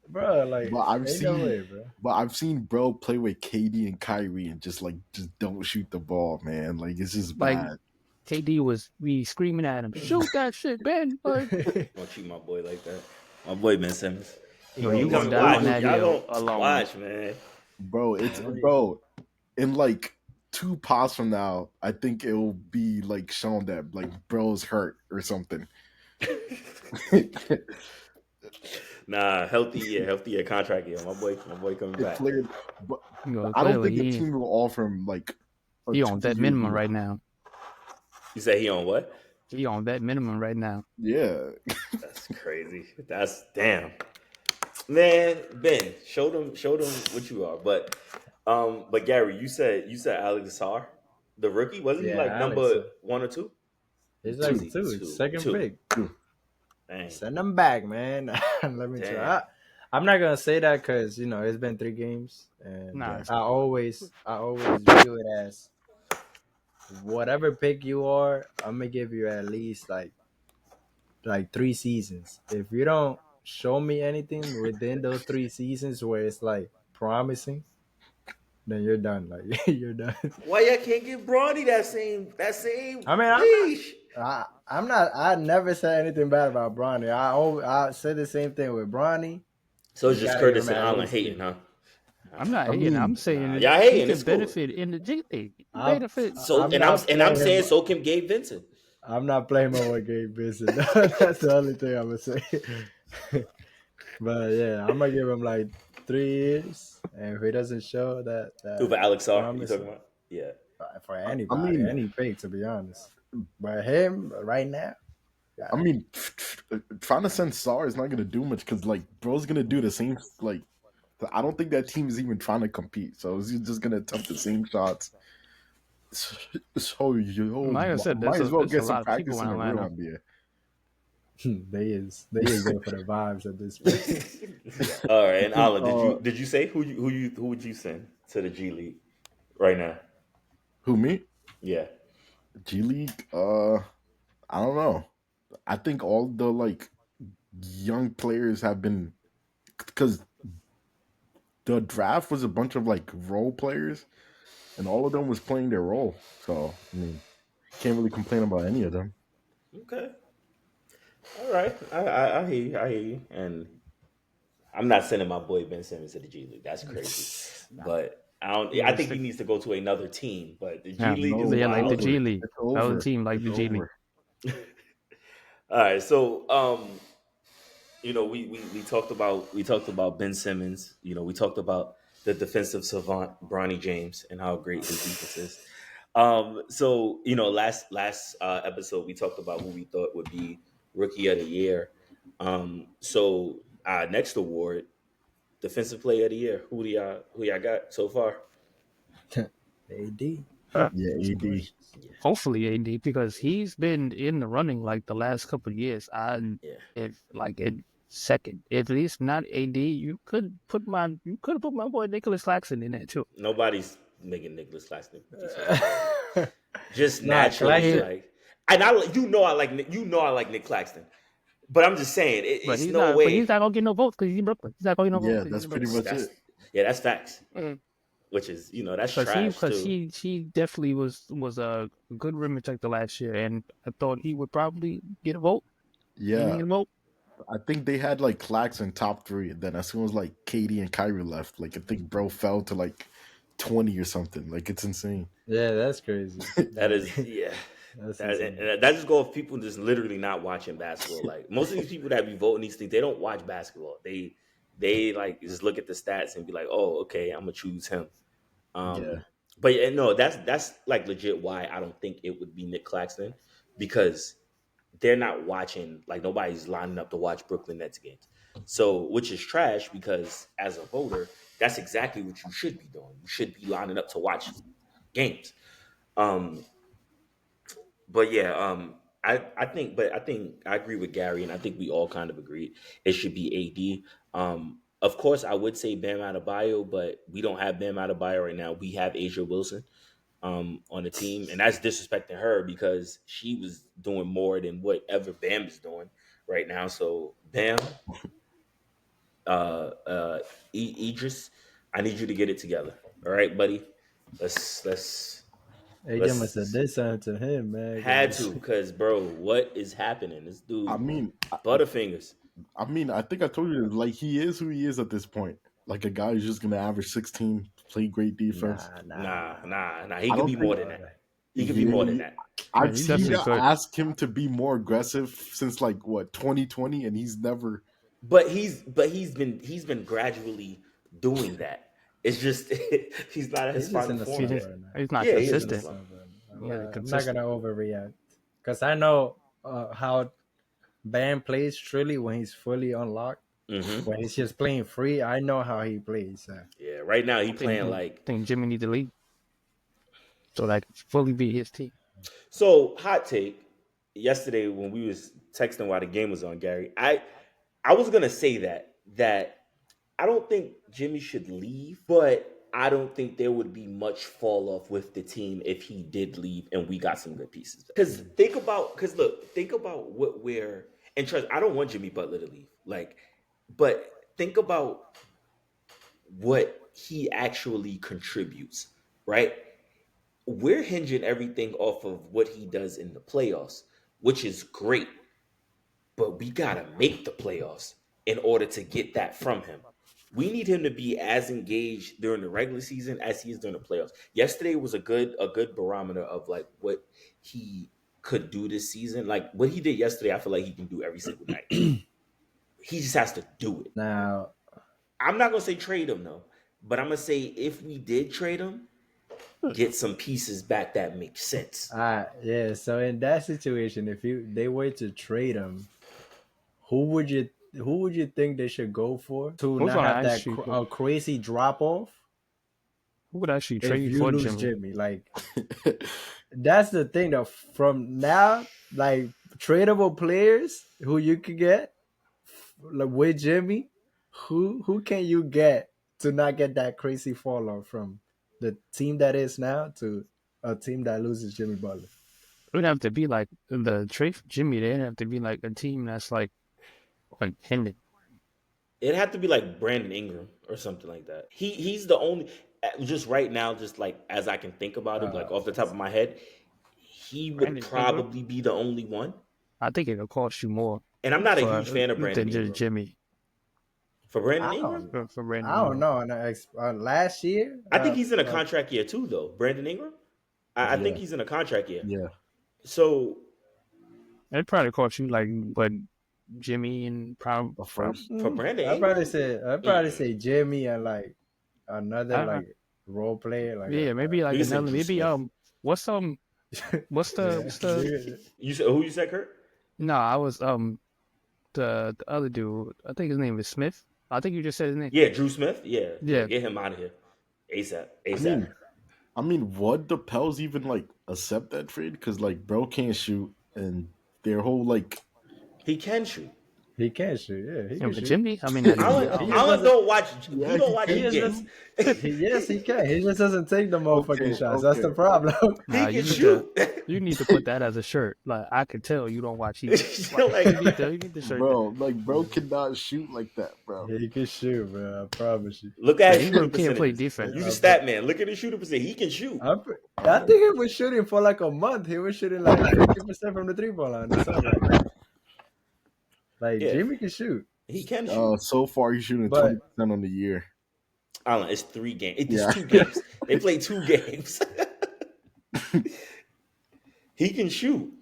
Speaker 2: bro, like,
Speaker 3: But I've
Speaker 2: ain't no
Speaker 3: seen,
Speaker 2: way, bro.
Speaker 3: bro play with KD and Kyrie and just don't shoot the ball, man. Like it's just
Speaker 4: Like
Speaker 3: bad.
Speaker 4: KD was we screaming at him, shoot that shit, Ben. Like,
Speaker 1: Don't treat my boy like that. My boy Ben Simmons.
Speaker 2: He
Speaker 4: yo,
Speaker 2: gonna
Speaker 4: you
Speaker 1: He
Speaker 2: get
Speaker 4: gonna
Speaker 1: coming.
Speaker 4: die
Speaker 2: smoked.
Speaker 4: on
Speaker 1: Watch.
Speaker 4: that
Speaker 1: Y'all
Speaker 4: hill
Speaker 1: gonna
Speaker 4: alone.
Speaker 1: watch, man.
Speaker 3: Bro, it's
Speaker 2: Oh, yeah.
Speaker 3: bro. In like 2 pods from now, I think it will be like shown that like bro's hurt or something.
Speaker 1: Nah, healthy year, contract year. My boy coming
Speaker 3: It
Speaker 1: back.
Speaker 3: cleared, but
Speaker 4: You know,
Speaker 3: I don't
Speaker 4: clearly
Speaker 3: think a team will offer him like a
Speaker 4: he on that
Speaker 3: 2 year
Speaker 4: minimum
Speaker 3: deal.
Speaker 4: right now.
Speaker 1: You say he on what?
Speaker 4: He on that minimum right now.
Speaker 3: Yeah,
Speaker 1: That's crazy. That's damn. Man, Ben, show them what you are. But Gary, you said Alex Sarr, the rookie, wasn't he
Speaker 2: Yeah,
Speaker 1: like
Speaker 2: Alex.
Speaker 1: number one or two?
Speaker 2: He's
Speaker 1: Or
Speaker 2: like
Speaker 1: was
Speaker 3: two,
Speaker 1: he
Speaker 2: two. It's
Speaker 1: two?
Speaker 2: second
Speaker 1: Two.
Speaker 2: pick.
Speaker 3: two.
Speaker 1: Dang,
Speaker 2: Send them back, man. Let me
Speaker 1: damn.
Speaker 2: try. I'm not gonna say that because it's been 3 games, and
Speaker 4: Nah,
Speaker 3: Yeah,
Speaker 2: I always view it as whatever pick you are, I'm gonna give you at least like 3 seasons. If you don't show me anything within those 3 seasons where it's like promising, then you're done. Like you're done.
Speaker 1: Why y'all can't give Bronny that same
Speaker 2: I mean,
Speaker 1: leash?
Speaker 2: I'm not. I never said anything bad about Bronny. I said the same thing with Bronny.
Speaker 1: So
Speaker 2: You
Speaker 1: it's just
Speaker 2: gotta give
Speaker 1: Curtis
Speaker 2: him
Speaker 1: and
Speaker 2: at
Speaker 1: Allen
Speaker 2: least
Speaker 1: hating,
Speaker 2: three.
Speaker 1: huh?
Speaker 4: I'm not
Speaker 3: I
Speaker 4: hating.
Speaker 3: mean,
Speaker 4: I'm saying
Speaker 1: Nah,
Speaker 4: that
Speaker 1: y'all
Speaker 4: he
Speaker 1: hating. It's
Speaker 4: can
Speaker 1: cool.
Speaker 4: benefit in the G League. He can
Speaker 2: I'm
Speaker 4: benefit.
Speaker 1: So
Speaker 2: I'm not
Speaker 1: and I'm
Speaker 2: playing
Speaker 1: saying
Speaker 2: him.
Speaker 1: so can Gabe Vincent.
Speaker 2: I'm not playing him with Gabe Vincent. That's the only thing I'm gonna say. But yeah, I'm gonna give him like 3 years, and if he doesn't show
Speaker 1: Who
Speaker 2: that
Speaker 1: for Alex Sarr? You
Speaker 2: promise
Speaker 1: talking about? Yeah.
Speaker 2: for
Speaker 3: I
Speaker 2: anybody,
Speaker 3: mean,
Speaker 2: any pick, to be honest. But him right now,
Speaker 3: I
Speaker 2: yeah.
Speaker 3: mean, trying to send Sar is not gonna do much because like bro's gonna do the same. Like, I don't think that team is even trying to compete. So he's just gonna attempt the same shots. So you
Speaker 4: Like I said,
Speaker 3: might as well
Speaker 4: there's a
Speaker 3: get some
Speaker 4: lot of people
Speaker 3: practice
Speaker 4: in
Speaker 3: in the real
Speaker 4: Atlanta.
Speaker 3: NBA.
Speaker 2: They is there for the vibes at this point.
Speaker 1: All right, and Alan, did
Speaker 3: Uh,
Speaker 1: you did you say who would you send to the G League right now?
Speaker 3: who me?
Speaker 1: Yeah,
Speaker 3: G League? I don't know. I think all the like young players have been because the draft was a bunch of like role players, and all of them was playing their role. So I mean, can't really complain about any of them.
Speaker 1: okay, all right. I hear you. I hear you. And I'm not sending my boy Ben Simmons to the G League. That's crazy.
Speaker 4: Nah,
Speaker 1: But I don't. I think he
Speaker 4: realistic.
Speaker 1: needs to go to another team. But the G
Speaker 4: Yeah,
Speaker 1: League is
Speaker 3: No,
Speaker 4: yeah,
Speaker 3: it's
Speaker 4: like the
Speaker 1: wild.
Speaker 4: G
Speaker 3: over.
Speaker 4: League.
Speaker 3: It's
Speaker 4: Another
Speaker 3: over.
Speaker 4: team like
Speaker 3: It's
Speaker 4: the G League.
Speaker 3: over.
Speaker 1: All right, so we talked about Ben Simmons. We talked about the defensive savant Bronny James and how great his defense is. So last episode we talked about who we thought would be rookie of the year. So next award, defensive player of the year. Who y'all got so far?
Speaker 2: AD,
Speaker 3: Yeah,
Speaker 2: answer
Speaker 3: AD.
Speaker 2: questions.
Speaker 4: Hopefully AD because he's been in the running like the last couple of years.
Speaker 1: Yeah,
Speaker 4: If like in second, if it's not AD, you could have put my boy Nicholas Claxton in there too.
Speaker 1: nobody's making Nicholas Claxton defensive player of the year. Just
Speaker 2: Nah,
Speaker 1: naturally,
Speaker 4: Yeah,
Speaker 2: Claxton.
Speaker 1: like, and I like Nick Claxton. But I'm just saying, it's no
Speaker 4: but he's
Speaker 1: way.
Speaker 4: not gonna get no votes because he's in Brooklyn. He's not gonna get no votes
Speaker 3: Yeah,
Speaker 4: because he's
Speaker 3: that's
Speaker 4: in
Speaker 3: pretty
Speaker 4: Brooklyn.
Speaker 3: much
Speaker 1: That's
Speaker 3: it.
Speaker 1: yeah, that's facts.
Speaker 4: Mm.
Speaker 1: Which is that's
Speaker 4: Cause he,
Speaker 1: trash
Speaker 4: cause
Speaker 1: too.
Speaker 4: he definitely was a good rim protector last year, and I thought he would probably get a vote. He didn't
Speaker 3: Yeah,
Speaker 4: get a vote.
Speaker 3: I think they had like Claxton top three. And then as soon as like KD and Kyrie left, like I think bro fell to like 20 or something. Like it's insane.
Speaker 2: Yeah, that's crazy.
Speaker 1: That
Speaker 2: Like,
Speaker 1: is yeah.
Speaker 2: that's
Speaker 1: That,
Speaker 2: insane.
Speaker 1: and that just go if people just literally not watching basketball. Like most of these people that be voting these things, they don't watch basketball. They like just look at the stats and be like, oh, okay, I'm gonna choose him.
Speaker 3: Yeah,
Speaker 1: But yeah, no, that's like legit why I don't think it would be Nick Claxton because they're not watching, like nobody's lining up to watch Brooklyn Nets games. So, which is trash because as a voter, that's exactly what you should be doing. You should be lining up to watch games. Um, but yeah, I think I agree with Gary, and I think we all kind of agreed it should be AD. Of course, I would say Bam Adebayo, but we don't have Bam Adebayo right now. We have Asia Wilson on the team, and that's disrespecting her because she was doing more than whatever Bam is doing right now. So Bam, Idris, I need you to get it together. All right, buddy. Let's let's
Speaker 2: AJ must have
Speaker 1: let's
Speaker 2: did something to him, man.
Speaker 1: had
Speaker 2: 'Cause
Speaker 1: to, because bro, what is happening? This
Speaker 3: I
Speaker 1: dude,
Speaker 3: mean,
Speaker 1: Butterfingers.
Speaker 3: I think I told you, like, he is who he is at this point. Like a guy who's just gonna average 16, play great defense.
Speaker 1: Nah. He
Speaker 3: I
Speaker 1: could
Speaker 3: don't
Speaker 1: be
Speaker 3: think
Speaker 1: more than that. He could be more than
Speaker 3: he.
Speaker 1: that.
Speaker 3: I've
Speaker 4: You
Speaker 3: seen
Speaker 4: definitely
Speaker 3: you
Speaker 4: could.
Speaker 3: ask him to be more aggressive since like what 2020, and he's never.
Speaker 1: But he's been gradually doing that. It's just he's not at his
Speaker 2: he's just
Speaker 1: final
Speaker 2: in the
Speaker 1: form
Speaker 4: He's,
Speaker 2: slump
Speaker 1: yet.
Speaker 2: right now.
Speaker 4: he's not
Speaker 1: Yeah, he
Speaker 2: He's
Speaker 1: is
Speaker 2: in
Speaker 1: in
Speaker 2: the
Speaker 1: the
Speaker 4: consistent.
Speaker 1: slump.
Speaker 2: slump. Right now.
Speaker 4: Yeah,
Speaker 2: I'm not
Speaker 4: consistent.
Speaker 2: gonna overreact because I know how Bam plays truly when he's fully unlocked.
Speaker 1: Hmm.
Speaker 2: When he's just playing free, I know how he plays.
Speaker 1: Yeah, right now he
Speaker 4: I think
Speaker 1: playing like
Speaker 4: Jimmy needs to leave so that can fully be his team.
Speaker 1: so. Hot take. Yesterday when we was texting while the game was on, Gary, I was gonna say that I don't think Jimmy should leave, but I don't think there would be much fall off with the team if he did leave and we got some good pieces. Because look, think about what we're and trust. I don't want Jimmy Butler to leave, like, but think about what he actually contributes, right? We're hinging everything off of what he does in the playoffs, which is great, but we gotta make the playoffs in order to get that from him. We need him to be as engaged during the regular season as he is during the playoffs. Yesterday was a good barometer of like what he could do this season. Like what he did yesterday, I feel like he can do every single night. He just has to do it.
Speaker 2: Now,
Speaker 1: I'm not gonna say trade him though, but I'm gonna say if we did trade him, get some pieces back that make sense.
Speaker 2: yeah. So in that situation, if they were to trade him, who would you think they should go for to
Speaker 4: Who's
Speaker 2: not
Speaker 4: gonna
Speaker 2: have that
Speaker 4: actually
Speaker 2: crazy drop off
Speaker 4: who would actually
Speaker 2: if
Speaker 4: trade
Speaker 2: you
Speaker 4: for
Speaker 2: lose
Speaker 4: Jimmy?
Speaker 2: Jimmy? Like that's the thing though. From now, like tradable players who you could get like with Jimmy, who can you get to not get that crazy fall off from the team that is now to a team that loses Jimmy Butler?
Speaker 4: It would have to be like the trade for Jimmy. They'd have to be like a team that's like contending.
Speaker 1: It'd have to be like Brandon Ingram or something like that. He's the only just right now, just like as I can think about him, like off the top of my head, he would
Speaker 4: Brandon Ingram,
Speaker 1: probably be the only one.
Speaker 4: I think it'll cost you more
Speaker 1: And I'm not a
Speaker 4: for
Speaker 1: huge fan of Brandon
Speaker 4: than just
Speaker 1: Ingram.
Speaker 4: Jimmy
Speaker 1: For Brandon
Speaker 2: I
Speaker 1: Ingram,
Speaker 2: don't,
Speaker 4: for Brandon
Speaker 2: I don't
Speaker 4: Ingram.
Speaker 2: know. Last year,
Speaker 1: I think he's in a contract year too, though. Brandon Ingram, I think
Speaker 3: Yeah,
Speaker 1: he's in a contract year.
Speaker 3: yeah.
Speaker 1: So
Speaker 4: It'd probably cost you like but Jimmy and
Speaker 3: The first.
Speaker 1: for Brandon
Speaker 2: I'd probably
Speaker 1: Ingram,
Speaker 2: say Jimmy and like another
Speaker 4: I,
Speaker 2: like role player like
Speaker 4: yeah, maybe like
Speaker 1: you said
Speaker 4: another
Speaker 1: Drew
Speaker 4: maybe
Speaker 1: Smith.
Speaker 4: what's
Speaker 2: yeah.
Speaker 4: what's the
Speaker 1: You said who you said, Kurt?
Speaker 4: no, I was the other dude. I think his name is Smith. I think you just said his name.
Speaker 1: Yeah, Drew Smith. Yeah,
Speaker 4: Yeah,
Speaker 1: get him out of here, ASAP,
Speaker 3: I
Speaker 1: ASAP.
Speaker 3: mean, would the Pels even like accept that trade? Because like bro can't shoot, and their whole like
Speaker 1: He can shoot.
Speaker 2: He can shoot. Yeah, he
Speaker 4: yeah,
Speaker 2: can
Speaker 4: but
Speaker 2: shoot.
Speaker 4: Jimmy, I mean, that
Speaker 1: Alan,
Speaker 4: is,
Speaker 2: He just
Speaker 1: Alan
Speaker 2: doesn't.
Speaker 1: don't watch.
Speaker 3: yeah
Speaker 1: He don't watch
Speaker 2: He
Speaker 1: Heat
Speaker 2: just
Speaker 1: games.
Speaker 2: yes, he can. He just doesn't take the motherfucking
Speaker 3: Okay,
Speaker 2: shots. That's the
Speaker 3: okay.
Speaker 2: problem.
Speaker 4: nah,
Speaker 1: He
Speaker 4: you
Speaker 1: can
Speaker 4: need
Speaker 1: shoot.
Speaker 4: you need to put that as a shirt. Like I could tell you don't watch Heat.
Speaker 1: Like,
Speaker 4: You need to shirt that.
Speaker 3: Bro, like bro cannot shoot like that, bro.
Speaker 2: He can shoot, bro. I promise you.
Speaker 1: look at
Speaker 4: But
Speaker 1: his shooting
Speaker 4: Ingram can't play
Speaker 1: percentage.
Speaker 4: defense.
Speaker 1: You the stat man. Look at his shooting percentage. He can shoot.
Speaker 2: I think he was shooting for like a month. He was shooting like 50% from the 3-point line or something like that. Like
Speaker 1: Yeah,
Speaker 2: Jimmy can shoot,
Speaker 1: he can shoot.
Speaker 3: So far he's shooting
Speaker 2: but
Speaker 3: 20% on the year.
Speaker 1: Alan, it's 3 games. It's
Speaker 3: Yeah.
Speaker 1: 2 games. They play 2 games. He can shoot.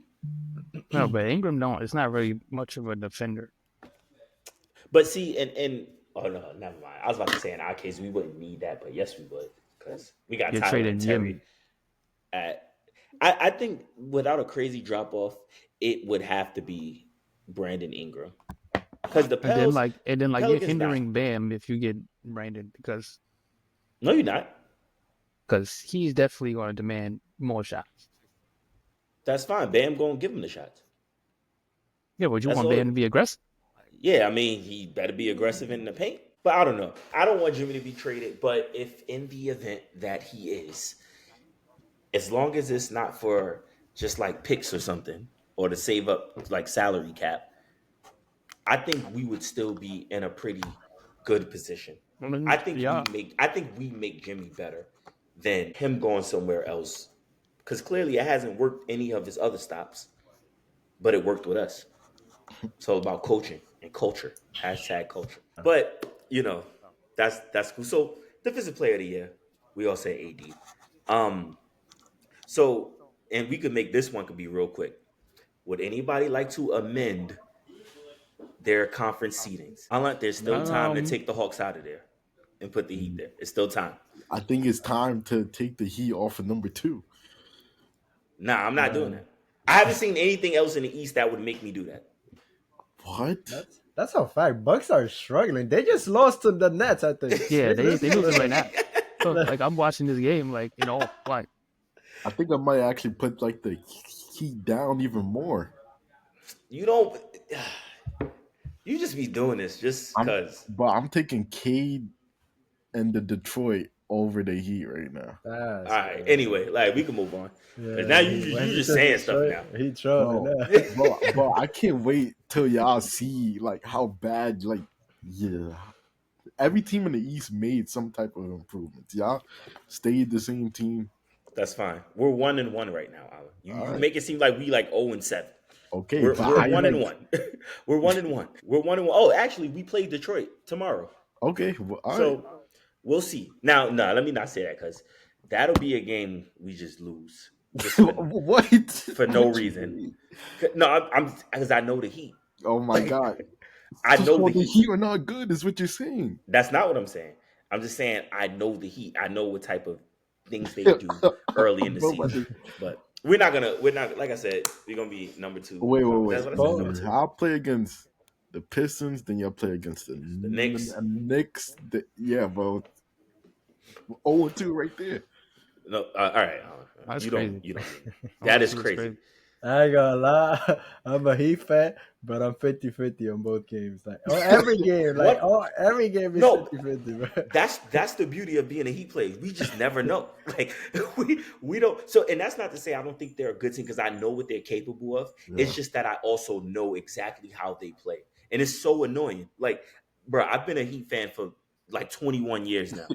Speaker 4: No, but Ingram don't. It's not really much of a defender.
Speaker 1: But see, and oh no, never mind. I was about to say in our case we wouldn't need that, but yes we would because we got
Speaker 4: You're
Speaker 1: Tyler
Speaker 4: trading
Speaker 1: and Terry.
Speaker 4: Jimmy.
Speaker 1: I think without a crazy drop off, it would have to be Brandon Ingram because the
Speaker 4: And then
Speaker 1: Pels.
Speaker 4: like you're
Speaker 1: Pelicans
Speaker 4: hindering Bam if you get Brandon because
Speaker 1: No, you're not.
Speaker 4: he's definitely going to demand more shots.
Speaker 1: That's fine. Bam gonna give him the shots.
Speaker 4: Yeah, but you
Speaker 1: That's
Speaker 4: want
Speaker 1: all.
Speaker 4: Bam to be aggressive?
Speaker 1: Yeah, I mean he better be aggressive in the paint. But I don't know. I don't want Jimmy to be traded. But if in the event that he is, as long as it's not for just like picks or something, or to save up like salary cap, I think we would still be in a pretty good position.
Speaker 4: I mean, yeah.
Speaker 1: I think we make Jimmy better than him going somewhere else. Because clearly it hasn't worked any of his other stops, but it worked with us. It's all about coaching and culture. Hashtag culture. But that's cool. So defensive player of the year, we all say AD. So and we could make this one could be real quick. Would anybody like to amend their conference seedings? There's still time to
Speaker 4: Um,
Speaker 1: take the Hawks out of there and put the Heat there. It's still time.
Speaker 3: I think it's time to take the Heat off of number 2.
Speaker 1: Nah, I'm not doing that. I haven't seen anything else in the East that would make me do that.
Speaker 3: What?
Speaker 2: That's a fact. Bucks are struggling. They just lost to the Nets, I think.
Speaker 4: yeah, they losing right now. So like I'm watching this game, like like
Speaker 3: I think I might actually put like the Heat down even more.
Speaker 1: You don't. You just be doing this just because.
Speaker 3: But I'm taking Cade and the Detroit over the Heat right now.
Speaker 1: All right. Anyway, like we can move on.
Speaker 2: Yeah,
Speaker 1: now you're just saying stuff now.
Speaker 2: He trolling
Speaker 3: Bro, I can't wait till y'all see like how bad every team in the East made some type of improvements. Y'all stayed the same team.
Speaker 1: That's fine. We're 1-1 right now, Alan. You make it seem like we like 0-7.
Speaker 3: Okay,
Speaker 1: we're 1-1. We're 1-1. We're 1-1. Oh, actually, we play Detroit tomorrow.
Speaker 3: Okay, well,
Speaker 1: so we'll see. Now, no, let me not say that because that'll be a game we just lose.
Speaker 3: What?
Speaker 1: For no reason. No, I'm because I know the Heat.
Speaker 3: Oh my god!
Speaker 1: I know
Speaker 3: the Heat are not good. Is what you're saying?
Speaker 1: That's not what I'm saying. I'm just saying I know the Heat. I know what type of things they do early in the season. But we're not like I said, we're gonna be number 2.
Speaker 3: Wait. That's what I said, I'll play against the Pistons, then you'll play against the
Speaker 1: Knicks.
Speaker 3: Knicks. Bro. 0-2 right there.
Speaker 1: No, all right.
Speaker 4: That's
Speaker 1: crazy. That is crazy.
Speaker 2: I ain't gonna lie. I'm a Heat fan, but I'm 50-50 on both games. Like every game, every game is 50-50. Bro.
Speaker 1: That's the beauty of being a Heat player. We just never know. Like we don't. So, and that's not to say I don't think they're a good team because I know what they're capable of. Yeah. It's just that I also know exactly how they play, and it's so annoying. Like, bro, I've been a Heat fan for like 21 years now.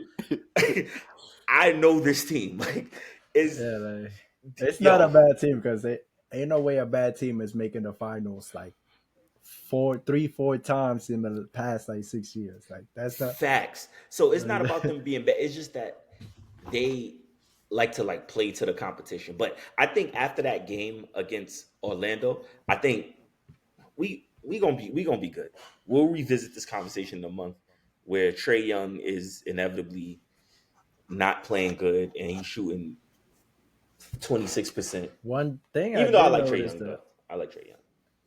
Speaker 1: I know this team. Like,
Speaker 2: it's not a bad team because ain't no way a bad team is making the finals like 4 times in the past like 6 years. Like that's not
Speaker 1: facts. So it's not about them being bad. It's just that they like to like play to the competition. But I think after that game against Orlando, I think we gonna be good. We'll revisit this conversation in a month where Trae Young is inevitably not playing good and he's shooting 26%.
Speaker 2: One thing,
Speaker 1: even though I like Trae Young, though, I like Trae Young.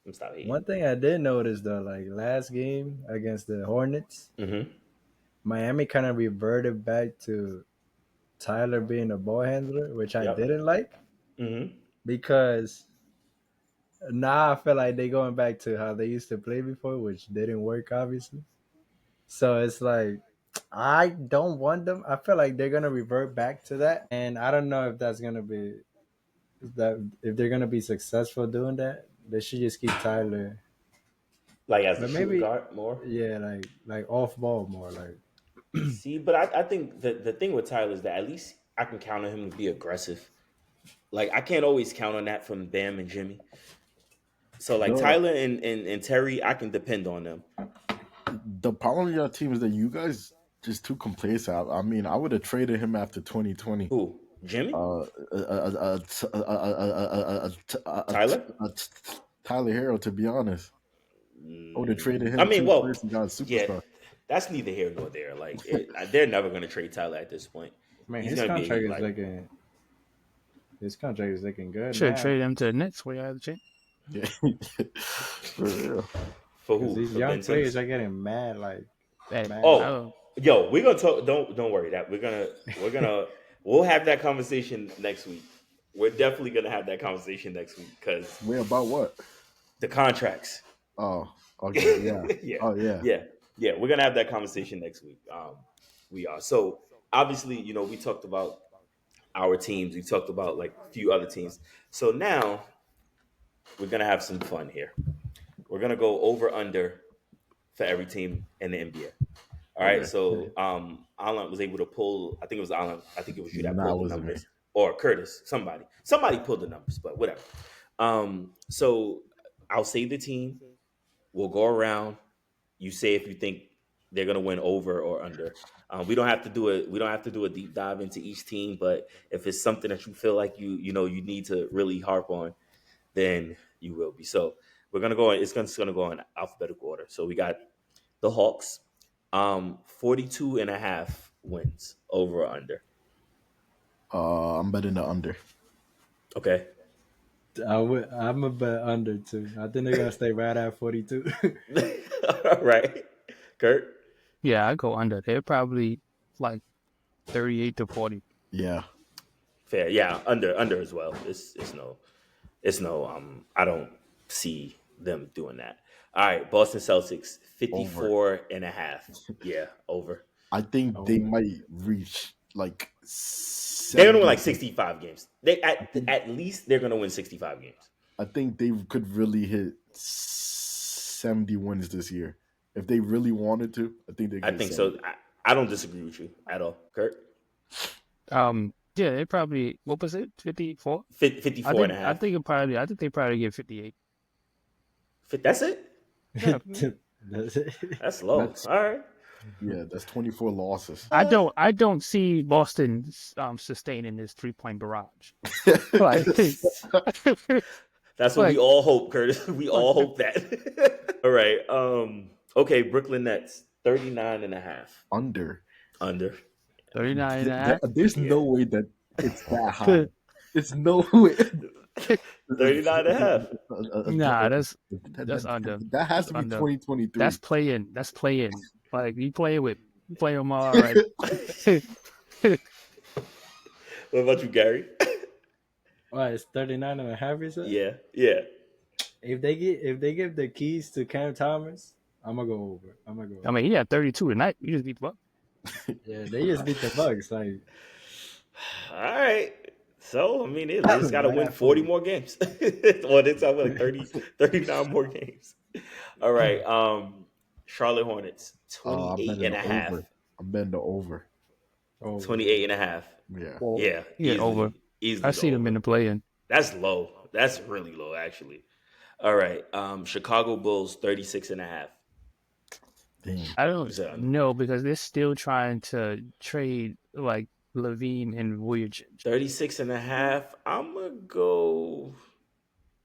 Speaker 1: I'm stop hating.
Speaker 2: One thing I did notice though, like last game against the Hornets, Miami kind of reverted back to Tyler being a ball handler, which I didn't like, because now I feel like they're going back to how they used to play before, which didn't work obviously. So it's like I don't want them. I feel like they're gonna revert back to that, and I don't know if that's gonna be if they're gonna be successful doing that. They should just keep Tyler
Speaker 1: like as a shooting guard more.
Speaker 2: Yeah, like off ball more. Like
Speaker 1: see, but I think the thing with Tyler is that at least I can count on him to be aggressive. Like I can't always count on that from Bam and Jimmy. So like Tyler and Terry, I can depend on them.
Speaker 3: The problem with your team is that you guys just too complacent. I mean, I would have traded him after 2020.
Speaker 1: Who? Jimmy?
Speaker 3: Tyler Hero, to be honest. I would have traded him.
Speaker 1: I mean, well,
Speaker 3: superstar.
Speaker 1: That's neither here nor there. Like, they're never going to trade Tyler at this point.
Speaker 2: Man, his contract is looking. His contract is looking good.
Speaker 4: Should trade him to the Knicks where you have the chance.
Speaker 3: Yeah, for real.
Speaker 1: For who?
Speaker 2: These young players are getting mad. Like,
Speaker 1: yo, we're gonna talk. Don't worry that we'll have that conversation next week. We're definitely gonna have that conversation next week
Speaker 3: Wait, about what?
Speaker 1: The contracts.
Speaker 3: Oh, okay, yeah.
Speaker 1: yeah.
Speaker 3: Oh, yeah.
Speaker 1: Yeah. Yeah, we're gonna have that conversation next week. We are so obviously, we talked about our teams. We talked about like a few other teams. So now we're gonna have some fun here. We're gonna go over under for every team in the NBA. All right.
Speaker 3: Okay.
Speaker 1: So Alan was able to pull. I think it was Alan. I think it was you that
Speaker 3: Nah, it
Speaker 1: pulled the
Speaker 3: wasn't me.
Speaker 1: numbers, or Curtis. Somebody pulled the numbers, but whatever. So I'll say the team. We'll go around. You say if you think they're gonna win over or under. We don't have to do it. We don't have to do a deep dive into each team, but if it's something that you feel like you need to really harp on, then you will be. So we're gonna go. It's gonna go in alphabetical order. So we got the Hawks, 42 and a half wins over or under.
Speaker 3: I'm betting the under.
Speaker 1: Okay.
Speaker 2: I'm a bet under too. I think they're gonna stay right at 42.
Speaker 1: All right. Kurt?
Speaker 4: Yeah, I go under. They're probably like 38 to 40.
Speaker 3: Yeah,
Speaker 1: Fair. Yeah, under as well. It's no I don't see them doing that. All right, Boston Celtics,
Speaker 3: over.
Speaker 1: 54 and a half. Yeah, over.
Speaker 3: I think they
Speaker 2: Over.
Speaker 3: might reach like
Speaker 1: They're gonna win
Speaker 3: 70.
Speaker 1: like 65 games. They at least they're gonna win 65 games.
Speaker 3: I think they could really hit 70 wins this year. If they really wanted to, I think they
Speaker 1: I
Speaker 3: could hit
Speaker 1: think
Speaker 3: 70.
Speaker 1: so. I don't disagree with you at all. Kurt?
Speaker 4: Yeah, they probably, what was it? 54?
Speaker 1: 54 and a
Speaker 4: I
Speaker 1: half.
Speaker 4: think they probably get 58.
Speaker 1: That's it?
Speaker 4: Yeah.
Speaker 2: That's it.
Speaker 1: That's low.
Speaker 3: That's
Speaker 1: All right.
Speaker 3: yeah, that's 24 losses.
Speaker 4: I don't see Boston sustaining this 3-point barrage. Like,
Speaker 1: That's what we
Speaker 4: like,
Speaker 1: all hope, Curtis. We all hope that. All right. Okay, Brooklyn Nets, 39 and a half.
Speaker 3: Under.
Speaker 1: Under.
Speaker 4: 39 and a half.
Speaker 3: There's
Speaker 1: Yeah.
Speaker 3: no way that it's that high. It's no way.
Speaker 1: 39 and a half.
Speaker 4: Nah,
Speaker 3: that,
Speaker 4: that's under.
Speaker 3: that has
Speaker 4: That's
Speaker 3: to be
Speaker 4: under.
Speaker 3: 2023.
Speaker 4: That's playing. That's playing. Like you play them all right.
Speaker 1: What about you, Gary?
Speaker 2: What, it's 39 and a half, you said?
Speaker 1: Yeah. Yeah.
Speaker 2: If they give the keys to Cam Thomas, I'm gonna go over.
Speaker 4: I mean, he had 32 tonight. You just beat the Bucks.
Speaker 2: Yeah, they just beat the Bucks. Like,
Speaker 1: All right. So, I mean, they just got to
Speaker 2: right
Speaker 1: win
Speaker 2: at
Speaker 1: 40
Speaker 2: 40.
Speaker 1: more games. Well, it's up like 39 more games. All right. Charlotte Hornets,
Speaker 3: I'm
Speaker 1: 28
Speaker 3: betting
Speaker 1: and
Speaker 3: the
Speaker 1: a half.
Speaker 3: over. I'm betting the over.
Speaker 2: over.
Speaker 1: 28 and a half.
Speaker 3: Yeah.
Speaker 4: Well,
Speaker 1: Yeah.
Speaker 4: yeah, over.
Speaker 1: Easily
Speaker 4: I see them
Speaker 1: over.
Speaker 4: in the play-in.
Speaker 1: That's low. That's really low, actually. All right. Chicago Bulls, 36 and a half.
Speaker 3: Damn.
Speaker 4: I
Speaker 1: Is that
Speaker 4: don't
Speaker 1: under?
Speaker 4: know because they're still trying to trade like Levine and Williams.
Speaker 1: 36 and a half. I'm going to go.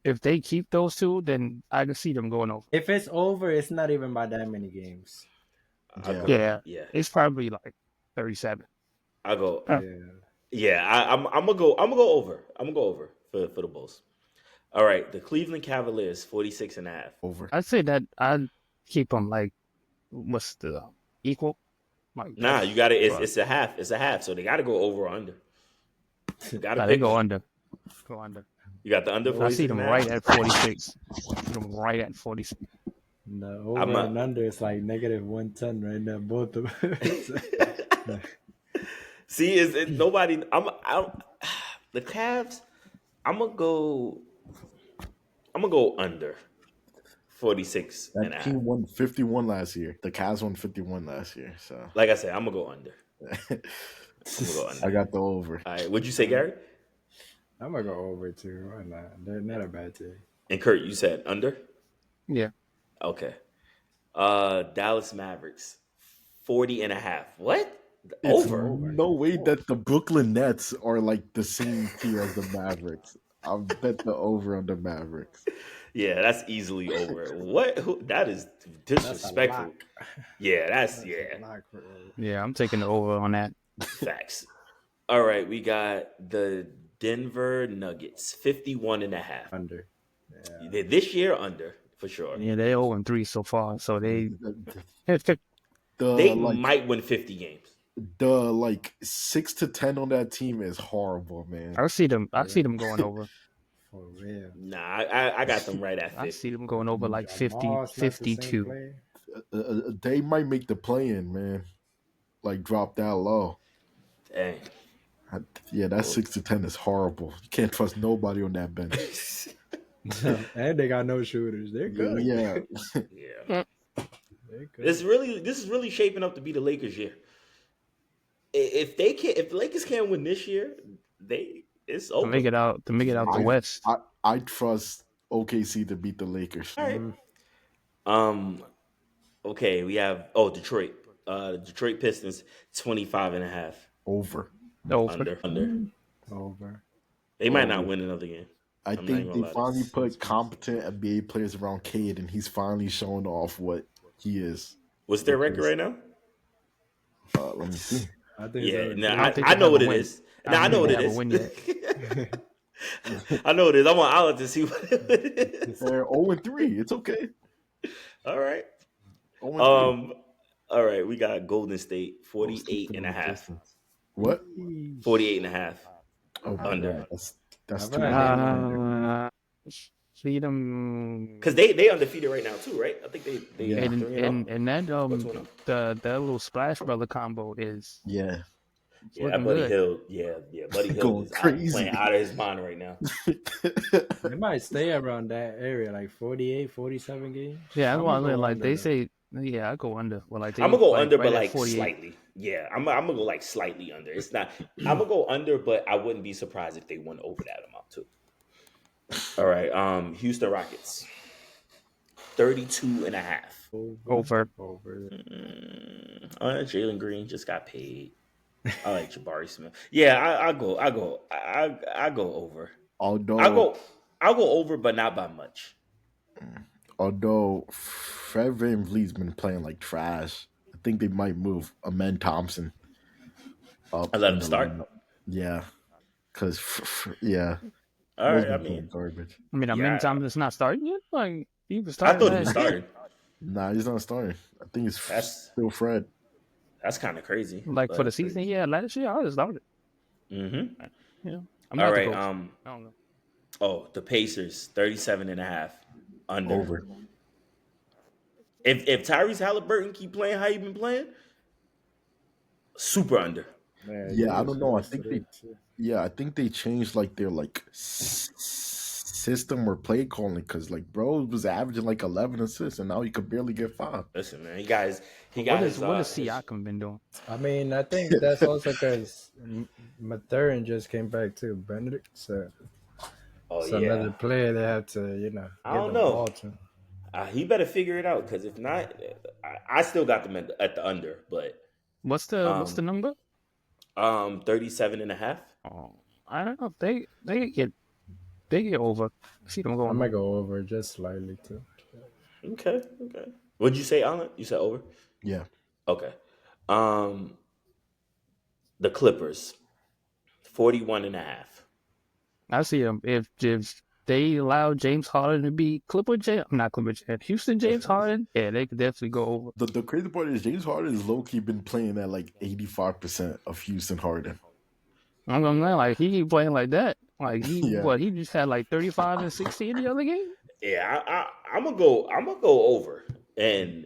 Speaker 4: If they keep those two, then I can see them going over.
Speaker 2: If it's over, it's not even by that many games.
Speaker 1: I'll
Speaker 3: Yeah.
Speaker 1: go.
Speaker 4: Yeah,
Speaker 1: Yeah.
Speaker 4: it's probably like 37.
Speaker 1: I'll go.
Speaker 4: Huh.
Speaker 2: Yeah.
Speaker 1: Yeah. I'm going to go. I'm going to go over. I'm going to go over for the Bulls. All right. The Cleveland Cavaliers, 46 and a half.
Speaker 3: Over.
Speaker 4: I'd say that I'd keep them like, what's the equal? Like,
Speaker 1: Nah,
Speaker 4: that's-
Speaker 1: you got to.
Speaker 4: well,
Speaker 1: It's a half. It's a half. So they got to go over or under. Got to
Speaker 4: nah, they
Speaker 1: pick.
Speaker 4: go under. Go under.
Speaker 1: You got the under
Speaker 4: I
Speaker 1: 46
Speaker 4: see them
Speaker 1: and a
Speaker 4: right
Speaker 1: half?
Speaker 4: at 46. See them right at 46.
Speaker 2: The
Speaker 1: I'm
Speaker 2: over
Speaker 1: a-
Speaker 2: and under is like negative 110 right now, both of them.
Speaker 1: See, is it nobody? The Cavs. I'm gonna go under 46 and a
Speaker 3: That
Speaker 1: half.
Speaker 3: team won 51 last year. The Cavs won 51 last year. So
Speaker 1: Like I said, I'm gonna go under. I'm gonna go under.
Speaker 3: I got the over.
Speaker 1: All right, what'd you say, Gary?
Speaker 2: I'm gonna go over too. Why not? They're not a bad team.
Speaker 1: And Kurt, you said under.
Speaker 4: Yeah.
Speaker 1: Okay. Dallas Mavericks, 40 and a half. What?
Speaker 3: It's
Speaker 1: Over?
Speaker 3: no way that the Brooklyn Nets are like the same tier as the Mavericks. I'll bet the over on the Mavericks.
Speaker 1: Yeah, that's easily over. What? That is disrespectful.
Speaker 2: lock.
Speaker 1: Yeah, that's
Speaker 2: That's
Speaker 1: yeah.
Speaker 2: a lock for over.
Speaker 4: Yeah, I'm taking the over on that.
Speaker 1: Facts. All right, we got the Denver Nuggets, 51 and a half.
Speaker 2: Under. Yeah.
Speaker 1: This year, under, for sure.
Speaker 4: Yeah, they 0-3 so far, so they
Speaker 3: The
Speaker 1: They
Speaker 3: like
Speaker 1: might win 50 games.
Speaker 3: the like 6 to 10 on that team is horrible, man.
Speaker 4: I see them going over.
Speaker 2: For real.
Speaker 1: Nah, I got them right at
Speaker 4: I
Speaker 1: 50.
Speaker 4: see them going over like 50,
Speaker 2: Jamal's not the same
Speaker 4: 52.
Speaker 2: player.
Speaker 3: They might make the play-in, man. Like drop that low.
Speaker 1: Dang.
Speaker 3: Yeah, that
Speaker 1: Well,
Speaker 3: 6 to 10 is horrible. You can't trust nobody on that bench.
Speaker 2: And they got no shooters. They're cooked.
Speaker 3: Yeah,
Speaker 1: yeah.
Speaker 2: They're
Speaker 1: This
Speaker 2: cooked.
Speaker 1: is really shaping up to be the Lakers year. If the Lakers can't win this year, it's
Speaker 4: To
Speaker 1: over.
Speaker 4: make it out the
Speaker 3: I
Speaker 4: West.
Speaker 3: I trust OKC to beat the Lakers.
Speaker 1: All right.
Speaker 2: Mm,
Speaker 1: Okay, we have Detroit. Detroit Pistons 25 and a half.
Speaker 3: Over.
Speaker 4: Over.
Speaker 1: Under.
Speaker 2: over.
Speaker 1: They might not
Speaker 3: Over.
Speaker 1: win another game.
Speaker 3: I
Speaker 1: I'm not even
Speaker 3: think
Speaker 1: gonna
Speaker 3: they
Speaker 1: lie.
Speaker 3: finally put competent NBA players around Cade, and he's finally showing off what he is.
Speaker 1: What's their record right now?
Speaker 3: Let me see.
Speaker 2: I think
Speaker 1: Yeah,
Speaker 2: so.
Speaker 1: no,
Speaker 4: I don't think
Speaker 1: I
Speaker 4: they
Speaker 1: know
Speaker 4: have
Speaker 1: what
Speaker 4: a
Speaker 1: it
Speaker 4: win.
Speaker 1: is.
Speaker 4: I
Speaker 1: No, I
Speaker 4: don't
Speaker 1: know
Speaker 4: think
Speaker 1: what
Speaker 4: they
Speaker 1: it
Speaker 4: have a win yet.
Speaker 1: is. I know what it is. I want Allen to see what it is.
Speaker 3: They're 0-3. It's okay.
Speaker 1: All right.
Speaker 3: 0-3.
Speaker 1: All right. We got Golden State
Speaker 3: Oh,
Speaker 1: 48
Speaker 3: sleeping
Speaker 1: and a
Speaker 3: on the
Speaker 1: half.
Speaker 3: Pistons. What?
Speaker 1: 48 and a half.
Speaker 3: Oh,
Speaker 1: Under.
Speaker 3: yeah, that's
Speaker 2: I've
Speaker 3: too
Speaker 2: had
Speaker 3: high.
Speaker 2: him
Speaker 4: See them.
Speaker 1: Because they undefeated right now too, right? I think they
Speaker 3: Yeah.
Speaker 4: And
Speaker 1: 3-0.
Speaker 4: and that
Speaker 1: What's going on?
Speaker 4: that little Splash Brother combo is
Speaker 3: Yeah.
Speaker 1: Yeah,
Speaker 4: looking
Speaker 1: that Buddy
Speaker 4: good.
Speaker 1: Hill. Yeah, Buddy Hill
Speaker 3: Going
Speaker 1: is
Speaker 3: crazy.
Speaker 1: playing out of his mind right now.
Speaker 2: They might stay around that area, like 48, 47 games.
Speaker 4: Yeah, that's
Speaker 2: I'm
Speaker 4: why
Speaker 2: gonna go
Speaker 4: like
Speaker 2: under
Speaker 4: they
Speaker 2: though.
Speaker 4: say. Yeah, I go under. Well, like they
Speaker 1: I'm gonna go
Speaker 4: like
Speaker 1: under,
Speaker 4: right
Speaker 1: but
Speaker 4: at
Speaker 1: like
Speaker 4: 48.
Speaker 1: slightly. Yeah, I'm gonna go like slightly under. It's not. I'm gonna go under, but I wouldn't be surprised if they went over that amount too. All right. Houston Rockets 32 and a half.
Speaker 4: Over.
Speaker 1: Jalen Green just got paid. I like Jabari Smith. Yeah, I go over.
Speaker 3: although
Speaker 1: I'll go over, but not by much.
Speaker 3: although Fred VanVleet's been playing like trash, I think they might move Amen Thompson up
Speaker 1: I let
Speaker 3: in
Speaker 1: him
Speaker 3: the
Speaker 1: start.
Speaker 3: lineup. Yeah, because yeah,
Speaker 1: All
Speaker 3: Will's
Speaker 1: right. I
Speaker 3: been playing
Speaker 1: mean,
Speaker 3: garbage.
Speaker 4: I mean,
Speaker 1: yeah,
Speaker 4: many times it's not starting yet. Like he was
Speaker 1: I
Speaker 4: starting
Speaker 1: thought he was
Speaker 4: last year.
Speaker 1: starting.
Speaker 3: Nah, he's not starting. I think it's
Speaker 1: That's
Speaker 3: still Fred.
Speaker 1: that's kind of crazy.
Speaker 4: Like for the
Speaker 1: But
Speaker 4: season, yeah, last year I would have started.
Speaker 1: mm-hmm.
Speaker 4: Yeah, I'm
Speaker 1: All
Speaker 4: not
Speaker 1: right.
Speaker 4: the coach. I don't know.
Speaker 1: The Pacers 37 and a half under.
Speaker 3: Over.
Speaker 1: If Tyrese Halliburton keep playing how he been playing, super under.
Speaker 2: Man,
Speaker 3: Yeah, I
Speaker 2: you
Speaker 3: don't know. I
Speaker 2: close
Speaker 3: think
Speaker 2: to
Speaker 3: they
Speaker 2: that, too.
Speaker 3: yeah, I think they changed like their like system or play calling because like bro was averaging like 11 assists and now he could barely get 5.
Speaker 1: Listen, man, he got
Speaker 4: What has
Speaker 1: his
Speaker 4: Siakam been doing?
Speaker 2: I mean, I think that's also because Mathurin just came back too, Benedict. So
Speaker 1: oh
Speaker 2: it's
Speaker 1: yeah.
Speaker 2: another player they have to,
Speaker 1: I
Speaker 2: get
Speaker 1: don't
Speaker 2: the
Speaker 1: know.
Speaker 2: ball to.
Speaker 1: He better figure it out because if not, I still got them at the under, but
Speaker 4: What's the number?
Speaker 1: 37 and a half.
Speaker 4: Oh, I don't know. They get over. See them
Speaker 2: I
Speaker 4: going.
Speaker 2: might go over just slightly too.
Speaker 1: Okay. What'd you say, Alan? You said over?
Speaker 3: Yeah.
Speaker 1: Okay. The Clippers 41 and a half.
Speaker 4: I see them. If they allow James Harden to be Houston James Harden, yeah, they could definitely go over.
Speaker 3: The crazy part is James Harden is low key been playing at like 85% of Houston Harden.
Speaker 4: I'm gonna like he keep playing like that. Like
Speaker 3: Yeah.
Speaker 4: he just had like 35 and 60 in the other game.
Speaker 1: Yeah, I'm gonna go over, and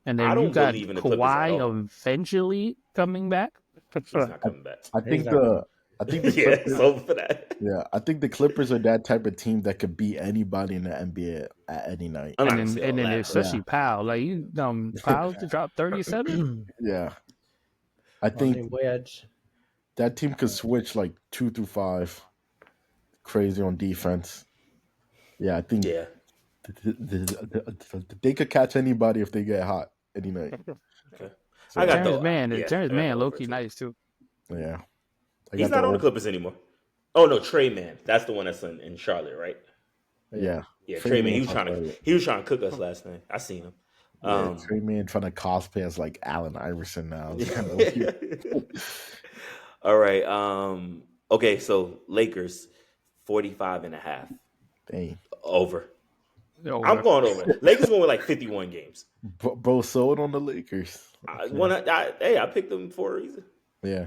Speaker 4: And
Speaker 1: I
Speaker 4: then you
Speaker 1: don't
Speaker 4: got
Speaker 1: believe in the Clippers at all.
Speaker 4: Kawhi eventually coming back.
Speaker 1: He's not coming back.
Speaker 3: I think
Speaker 2: not
Speaker 3: the
Speaker 1: Yeah,
Speaker 3: Clippers,
Speaker 1: it's over for that.
Speaker 3: yeah, I think the Clippers are that type of team that could beat anybody in the NBA at any night.
Speaker 1: I'm not
Speaker 4: And
Speaker 1: gonna
Speaker 4: then
Speaker 1: say all that, but
Speaker 4: especially Powell. Like you Powell to drop 37.
Speaker 3: Yeah. I
Speaker 2: On the
Speaker 3: think
Speaker 2: wedge.
Speaker 3: that team could switch like 2 through 5. Crazy on defense. Yeah, I think
Speaker 1: yeah.
Speaker 3: they could catch anybody if they get hot any night.
Speaker 1: Okay.
Speaker 3: So,
Speaker 1: I got
Speaker 4: Terrence
Speaker 1: the
Speaker 4: Mann,
Speaker 1: yeah,
Speaker 4: Terrence
Speaker 1: I got
Speaker 4: Mann,
Speaker 1: the
Speaker 4: low
Speaker 1: over
Speaker 4: key
Speaker 1: too.
Speaker 4: nice too.
Speaker 3: yeah. I
Speaker 1: He's
Speaker 3: got
Speaker 1: not on the
Speaker 3: over.
Speaker 1: Clippers anymore. Oh no, Trey Man. That's the one that's in Charlotte, right?
Speaker 3: Yeah.
Speaker 1: Yeah,
Speaker 3: Trey
Speaker 1: Trey Man.
Speaker 3: Man
Speaker 1: He was trying to cook us last night. I seen him.
Speaker 3: Yeah, Trey Man trying to cosplay as like Allen Iverson now. It's kind of cute.
Speaker 1: All right. Okay, so Lakers 45 and a half.
Speaker 3: Dang.
Speaker 1: Over.
Speaker 4: Over.
Speaker 1: I'm going over. Lakers going with like 51 games.
Speaker 3: Bro sold on the Lakers.
Speaker 1: I picked them for a reason.
Speaker 3: Yeah.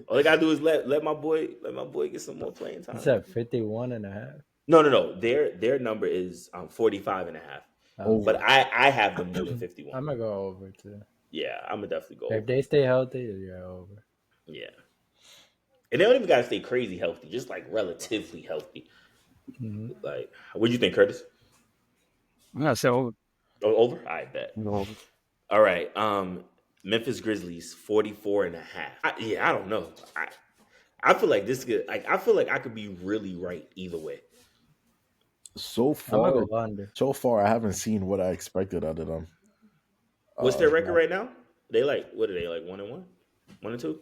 Speaker 1: All they gotta do is let my boy get some more playing time.
Speaker 2: It's at 51 and a half.
Speaker 1: No. Their number is 45 and a half.
Speaker 3: Over.
Speaker 1: but I have them more than 51.
Speaker 2: I'm gonna go over too.
Speaker 1: Yeah, I'm gonna definitely go
Speaker 2: If
Speaker 1: over.
Speaker 2: they stay healthy, yeah, over.
Speaker 1: Yeah, and they don't even gotta stay crazy healthy, just like relatively healthy.
Speaker 2: Hmm.
Speaker 1: Like, what do you think, Curtis?
Speaker 4: I'm gonna say over.
Speaker 1: Oh, over? I bet.
Speaker 4: Over.
Speaker 1: All right. Memphis Grizzlies 44 and a half. Yeah, I don't know. I feel like this could like I feel like I could be really right either way.
Speaker 3: So
Speaker 2: I'm gonna
Speaker 3: far,
Speaker 2: go under.
Speaker 3: I haven't seen what I expected out of them.
Speaker 1: What's their record
Speaker 3: Yeah,
Speaker 1: right now? They like what are they like 1-1? 1-2?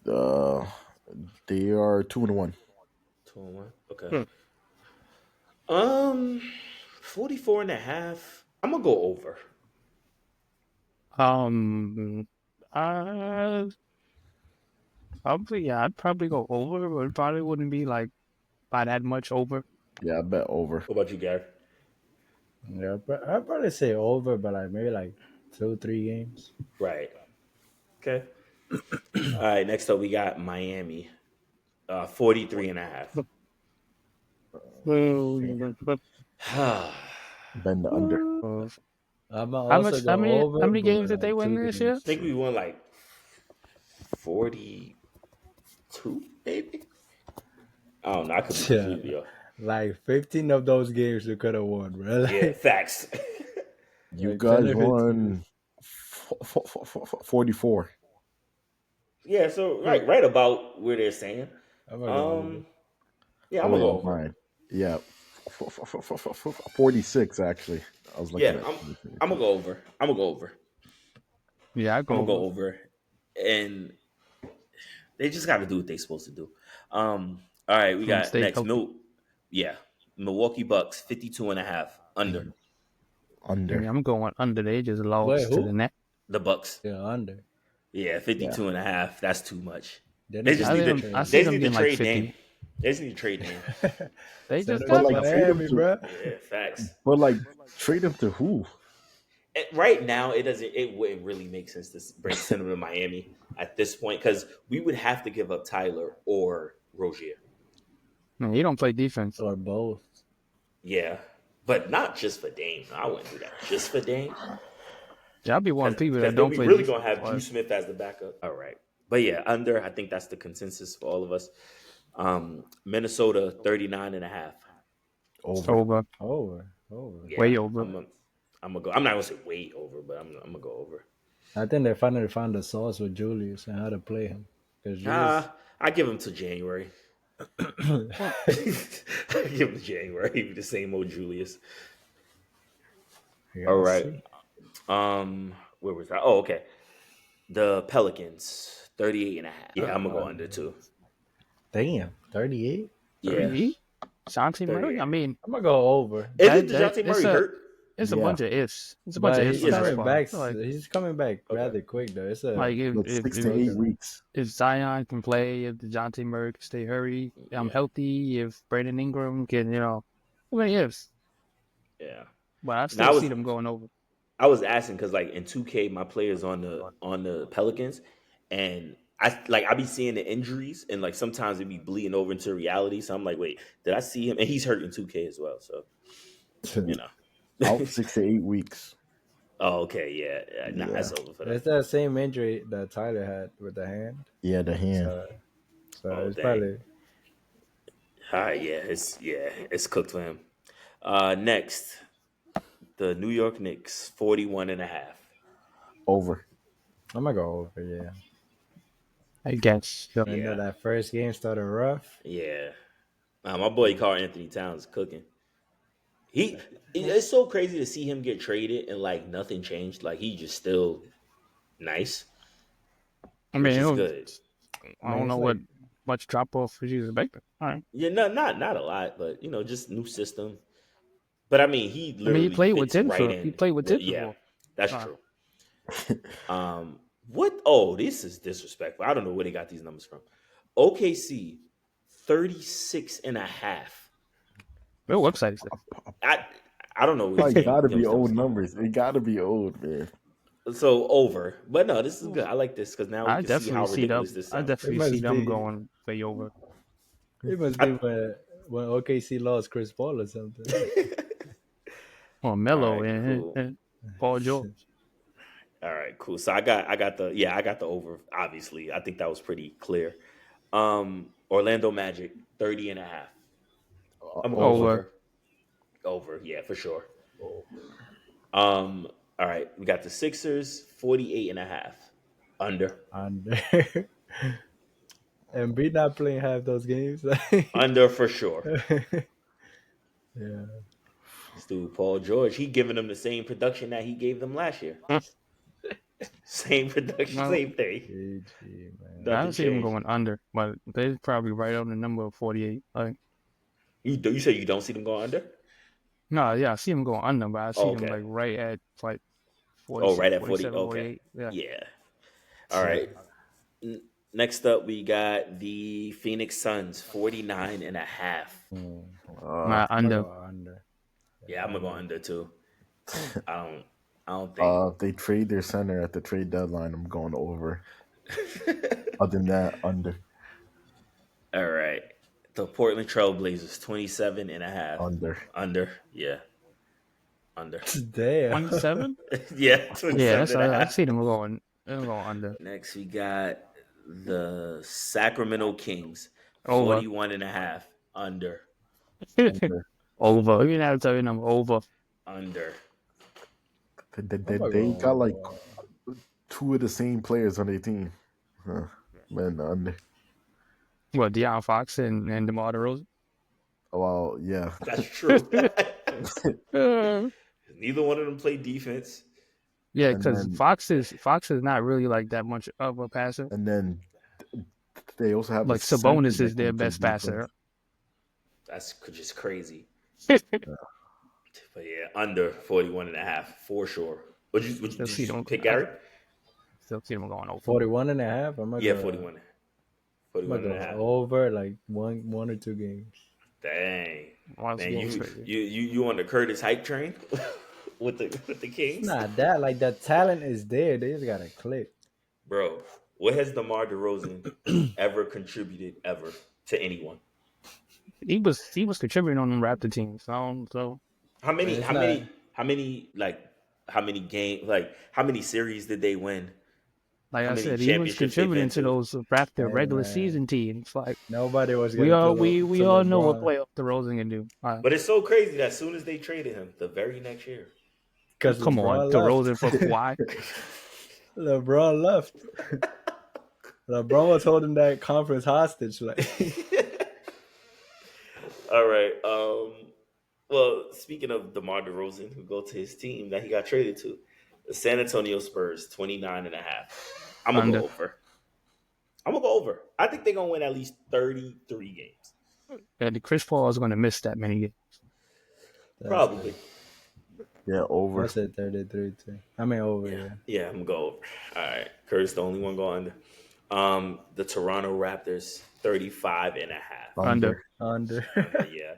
Speaker 3: uh, they are 2-1.
Speaker 1: 2-1. Okay.
Speaker 4: Hmm.
Speaker 1: 44 and a half. I'm gonna go over.
Speaker 4: Uh, Probably, yeah, I'd probably go over, but it probably wouldn't be like by that much over.
Speaker 3: Yeah, I bet over.
Speaker 1: What about you, Gary?
Speaker 2: Yeah, but I'd probably say over, but like maybe like 2, 3 games.
Speaker 1: Right. Okay. All right, next up we got Miami. 43 and a half.
Speaker 4: Well,
Speaker 1: I
Speaker 3: Bend the under.
Speaker 2: I'm gonna
Speaker 4: how
Speaker 2: also
Speaker 4: much?
Speaker 2: go
Speaker 4: How
Speaker 2: over,
Speaker 4: many
Speaker 2: but
Speaker 4: games did they
Speaker 2: like
Speaker 4: win
Speaker 2: two
Speaker 4: this year?
Speaker 2: games.
Speaker 1: think we won like 42, maybe? I don't know. I could be
Speaker 2: Yeah,
Speaker 1: completely off.
Speaker 2: like 15 of those games we could have won, bro.
Speaker 1: Yeah, facts.
Speaker 3: You
Speaker 2: Like 10
Speaker 3: guys
Speaker 2: or 15.
Speaker 3: won 44.
Speaker 1: Yeah, so right about where they're saying.
Speaker 2: I'm gonna go over.
Speaker 1: Um, yeah, I'm
Speaker 3: Oh
Speaker 1: gonna
Speaker 3: yeah,
Speaker 1: go over.
Speaker 3: mine. Yeah, 46 actually. I was looking
Speaker 1: Yeah,
Speaker 3: at.
Speaker 1: I'm gonna go over. I'm gonna go over.
Speaker 4: Yeah, I
Speaker 1: I'm
Speaker 4: go
Speaker 1: gonna go
Speaker 4: over.
Speaker 1: over, and they just got to do what they're supposed to do. All right, we
Speaker 4: And
Speaker 1: got
Speaker 4: stay
Speaker 1: next.
Speaker 4: healthy.
Speaker 1: Yeah, Milwaukee Bucks 52 and a half under
Speaker 4: I mean,
Speaker 3: Under.
Speaker 4: I'm going under. They just
Speaker 2: Wait,
Speaker 4: lost to the
Speaker 2: who?
Speaker 4: net.
Speaker 1: the Bucks.
Speaker 2: Yeah, under.
Speaker 1: Yeah,
Speaker 3: Yeah.
Speaker 1: 52 and a half. That's too much.
Speaker 2: They
Speaker 1: They
Speaker 2: need
Speaker 1: just
Speaker 2: to
Speaker 4: I
Speaker 1: need
Speaker 4: see
Speaker 2: get
Speaker 1: to.
Speaker 4: them. I
Speaker 2: traded.
Speaker 4: see
Speaker 1: They just
Speaker 4: them
Speaker 1: need to
Speaker 4: getting like
Speaker 1: trade Dame.
Speaker 4: 50.
Speaker 1: They just need to trade Dame.
Speaker 4: They
Speaker 2: Send
Speaker 4: just
Speaker 2: him
Speaker 3: But
Speaker 2: to
Speaker 4: got
Speaker 3: like
Speaker 4: them.
Speaker 3: trade him
Speaker 2: Miami,
Speaker 3: to.
Speaker 2: bro.
Speaker 1: Yeah, facts.
Speaker 3: But like trade him to who?
Speaker 1: Right now, it doesn't. It wouldn't really make sense to send him to Miami at this point because we would have to give up Tyler or Rozier.
Speaker 4: Man, he don't play defense.
Speaker 2: Or both.
Speaker 1: Yeah, but not just for Dame. I wouldn't do that just for Dame
Speaker 4: Yeah, I'll be one
Speaker 1: because
Speaker 4: people that
Speaker 1: then
Speaker 4: don't
Speaker 1: we
Speaker 4: play
Speaker 1: really gonna
Speaker 4: defense.
Speaker 1: have Drew
Speaker 4: But
Speaker 1: Smith as the backup. All right, but yeah, under. I think that's the consensus for all of us. Minnesota 39 and a half.
Speaker 3: Over.
Speaker 4: over,
Speaker 2: Over. Over.
Speaker 1: Yeah,
Speaker 4: way over.
Speaker 1: I'm gonna go. I'm not gonna say way over, but I'm gonna go over.
Speaker 2: I think they finally found the sauce with Julius and how to play him. Because Julius.
Speaker 1: I give him to January.
Speaker 4: Well,
Speaker 1: I give him to January. The same old Julius.
Speaker 2: You
Speaker 1: All
Speaker 2: gotta
Speaker 1: right.
Speaker 2: see.
Speaker 1: Where was that? Oh, okay. The Pelicans 38 and a half. Yeah, I'm gonna go under too.
Speaker 2: Damn. 38?
Speaker 1: Yeah,
Speaker 4: 30. Shanti Murray. I
Speaker 1: 38.
Speaker 4: mean,
Speaker 2: I'm gonna go over.
Speaker 1: Isn't
Speaker 4: that
Speaker 1: Dejounte
Speaker 4: it's
Speaker 1: Murray
Speaker 4: a
Speaker 1: hurt?
Speaker 4: it's a
Speaker 3: Yeah.
Speaker 4: bunch of ifs. It's a bunch of
Speaker 2: But
Speaker 4: ifs
Speaker 2: he's
Speaker 4: for
Speaker 1: Is
Speaker 4: that
Speaker 1: it?
Speaker 2: coming
Speaker 4: squad.
Speaker 2: back.
Speaker 4: Like
Speaker 2: He's coming back
Speaker 1: Okay.
Speaker 2: rather quick though. It's a
Speaker 4: like
Speaker 3: Like 6 to 8
Speaker 2: okay.
Speaker 3: weeks.
Speaker 4: if Zion can play, if DeJounte Murray can stay hurry, I'm
Speaker 1: Yeah,
Speaker 4: healthy, if Brandon Ingram can, too many ifs.
Speaker 1: yeah.
Speaker 4: But I
Speaker 1: And I
Speaker 4: still
Speaker 1: was
Speaker 4: see them going over.
Speaker 1: I was asking because like in 2K, my players on the Pelicans, and I be seeing the injuries, and like sometimes it be bleeding over into reality. So I'm like, wait, did I see him? And he's hurt in 2K as well. So you know.
Speaker 3: Out 6 to 8 weeks.
Speaker 1: Oh, okay, yeah, yeah. Nah,
Speaker 3: Yeah.
Speaker 1: that's over for them.
Speaker 2: It's that same injury that Tyler had with the hand.
Speaker 3: Yeah, the hand.
Speaker 2: So
Speaker 1: Oh,
Speaker 2: it's
Speaker 1: dang.
Speaker 2: probably
Speaker 1: All right, it's cooked for him. Next, the New York Knicks 41 and a half.
Speaker 3: Over.
Speaker 2: I'm gonna go over, yeah.
Speaker 4: I guess. So,
Speaker 2: I know
Speaker 1: Yeah,
Speaker 2: that first game started rough.
Speaker 1: yeah. My boy Carl Anthony Towns is cooking. It's so crazy to see him get traded and like nothing changed. Like he just still nice,
Speaker 4: I
Speaker 1: which
Speaker 4: mean,
Speaker 1: is good.
Speaker 2: I
Speaker 4: I
Speaker 2: mean
Speaker 4: don't
Speaker 2: it's
Speaker 4: know what
Speaker 2: like
Speaker 4: much drop off was you expecting. All right.
Speaker 1: Yeah, not a lot, but just new system. But I mean, he
Speaker 4: I mean, he
Speaker 1: literally
Speaker 4: played with
Speaker 1: fits
Speaker 4: Tim
Speaker 1: right
Speaker 4: for he
Speaker 1: in.
Speaker 4: played with Tim
Speaker 1: Yeah,
Speaker 4: before.
Speaker 1: that's
Speaker 4: All right.
Speaker 1: true. What? Oh, this is disrespectful. I don't know where they got these numbers from. OKC 36 and a half.
Speaker 4: What website is that?
Speaker 1: I I don't know where he's
Speaker 3: Like,
Speaker 1: getting
Speaker 3: gotta be
Speaker 1: those
Speaker 3: old
Speaker 1: numbers.
Speaker 3: numbers. It gotta be old, man.
Speaker 1: So over, but no, this is good. I like this because now we
Speaker 4: I
Speaker 1: can see
Speaker 4: definitely
Speaker 1: how
Speaker 4: see
Speaker 1: ridiculous
Speaker 4: them.
Speaker 1: this
Speaker 4: I
Speaker 1: sounds.
Speaker 2: it
Speaker 4: definitely see
Speaker 2: must
Speaker 4: them
Speaker 2: be
Speaker 4: going way over.
Speaker 2: it must be
Speaker 1: I,
Speaker 2: when OKC lost Chris Paul or something.
Speaker 4: Or
Speaker 1: All
Speaker 4: Melo
Speaker 1: right, cool.
Speaker 4: and Paul George.
Speaker 1: All right, cool. So I got the over. Obviously, I think that was pretty clear. Orlando Magic 30 and a half. I'm gonna go
Speaker 3: Over.
Speaker 4: Over.
Speaker 1: over. Over, yeah, for sure.
Speaker 2: Over.
Speaker 1: All right, we got the Sixers 48 and a half. Under.
Speaker 2: Under. And be not playing half those games. Like,
Speaker 1: Under for sure.
Speaker 2: yeah.
Speaker 1: This dude, Paul George, he giving them the same production that he gave them last year. Same production,
Speaker 4: Well,
Speaker 1: same thing.
Speaker 2: GG, man.
Speaker 4: I
Speaker 1: Nothing
Speaker 4: see them
Speaker 1: changed.
Speaker 4: going under, but they're probably right on the number of 48. Like,
Speaker 1: You say you don't see them going under?
Speaker 4: no, yeah, I see them going under, but I see
Speaker 1: Oh,
Speaker 4: them
Speaker 1: okay.
Speaker 4: like right at like
Speaker 1: Oh,
Speaker 4: 46,
Speaker 1: right at 40.
Speaker 4: 47,
Speaker 1: Okay.
Speaker 4: 48. Yeah.
Speaker 1: Yeah. All
Speaker 2: Yeah.
Speaker 1: right. Next up, we got the Phoenix Suns 49 and a half.
Speaker 3: Uh,
Speaker 4: Nah,
Speaker 2: I'm gonna
Speaker 4: under.
Speaker 2: go under.
Speaker 1: Yeah, I'm
Speaker 2: Yeah,
Speaker 1: gonna go
Speaker 2: under.
Speaker 1: under too. I don't think.
Speaker 3: if they trade their center at the trade deadline, I'm going over. Other than that, under.
Speaker 1: All right. The Portland Trailblazers 27 and a half.
Speaker 3: Under.
Speaker 1: Under. Yeah. Under.
Speaker 2: Damn.
Speaker 4: 27?
Speaker 1: Yeah,
Speaker 4: Yeah,
Speaker 1: 27
Speaker 4: that's
Speaker 1: and a
Speaker 4: I
Speaker 1: half.
Speaker 4: see them going. They're going under.
Speaker 1: Next, we got the Sacramento Kings
Speaker 4: Over.
Speaker 1: 41 and a half. Under.
Speaker 3: Under.
Speaker 4: Over. You have to tell your number over.
Speaker 1: Under.
Speaker 2: I'm gonna
Speaker 3: They got like
Speaker 2: go.
Speaker 3: two of the same players on their team. Man, under.
Speaker 4: What, Deion Fox and DeMar DeRozan?
Speaker 3: Well, yeah.
Speaker 1: That's true.
Speaker 4: Uh,
Speaker 1: Neither one of them play defense.
Speaker 4: yeah,
Speaker 3: And
Speaker 4: because
Speaker 3: then
Speaker 4: Fox is not really like that much of a passer.
Speaker 3: and then they also have a
Speaker 4: Like
Speaker 3: center
Speaker 4: Sabonis
Speaker 3: that
Speaker 4: is their
Speaker 3: can play
Speaker 4: best
Speaker 3: defense.
Speaker 4: passer.
Speaker 1: That's just crazy. But yeah, under 41 and a half for sure. Did
Speaker 4: Still see
Speaker 1: you
Speaker 4: them.
Speaker 1: pick
Speaker 4: I
Speaker 1: Gary?
Speaker 4: still see them going over.
Speaker 2: 41 and a half. I'm gonna
Speaker 1: Yeah,
Speaker 2: go.
Speaker 1: 41.
Speaker 2: I'm
Speaker 1: 41
Speaker 2: gonna
Speaker 1: and a
Speaker 2: go
Speaker 1: half.
Speaker 2: over like one or two games.
Speaker 1: Dang.
Speaker 4: Once
Speaker 1: Man,
Speaker 4: again,
Speaker 1: you on the Curtis hype train with the
Speaker 2: It's
Speaker 1: Kings?
Speaker 2: not that. Like the talent is there. They just gotta click.
Speaker 1: Bro, what has DeMar DeRozan ever contributed ever to anyone?
Speaker 4: he was contributing on them Raptor teams. So
Speaker 1: How
Speaker 2: And
Speaker 1: many
Speaker 2: it's
Speaker 1: how
Speaker 2: not.
Speaker 1: many how many like how many how many series did they win?
Speaker 4: like
Speaker 1: How
Speaker 4: I
Speaker 1: many
Speaker 4: said, he was
Speaker 1: championships they been
Speaker 4: contributing to
Speaker 1: to?
Speaker 4: those Raptor
Speaker 2: Hey
Speaker 4: regular
Speaker 2: man,
Speaker 4: season teams. Like
Speaker 2: nobody was
Speaker 4: we
Speaker 2: gonna
Speaker 4: all
Speaker 2: put
Speaker 4: we
Speaker 2: to
Speaker 4: all know what
Speaker 2: LeBron
Speaker 4: playoff DeRozan can do.
Speaker 1: But it's so crazy that as soon as they traded him, the very next year.
Speaker 2: because
Speaker 4: Come on,
Speaker 2: LeBron left.
Speaker 4: DeRozan for Kawhi.
Speaker 2: LeBron left. LeBron was holding that conference hostage. Like,
Speaker 1: All right. Well, speaking of DeMar DeRozan, who go to his team that he got traded to, the San Antonio Spurs, 29 and a half. I'm going to go
Speaker 4: Under.
Speaker 1: over. I'm going to go over. I think they're going to win at least 33 games.
Speaker 4: And Chris Paul is going to miss that many games.
Speaker 1: Probably.
Speaker 3: Yeah, over.
Speaker 2: I said 33 too. I mean over.
Speaker 1: Yeah.
Speaker 2: Yeah.
Speaker 1: Yeah, I'm going to go over. All right. Kurt's the only one going under. The Toronto Raptors, 35 and a half.
Speaker 4: Under.
Speaker 2: Under.
Speaker 1: Yeah.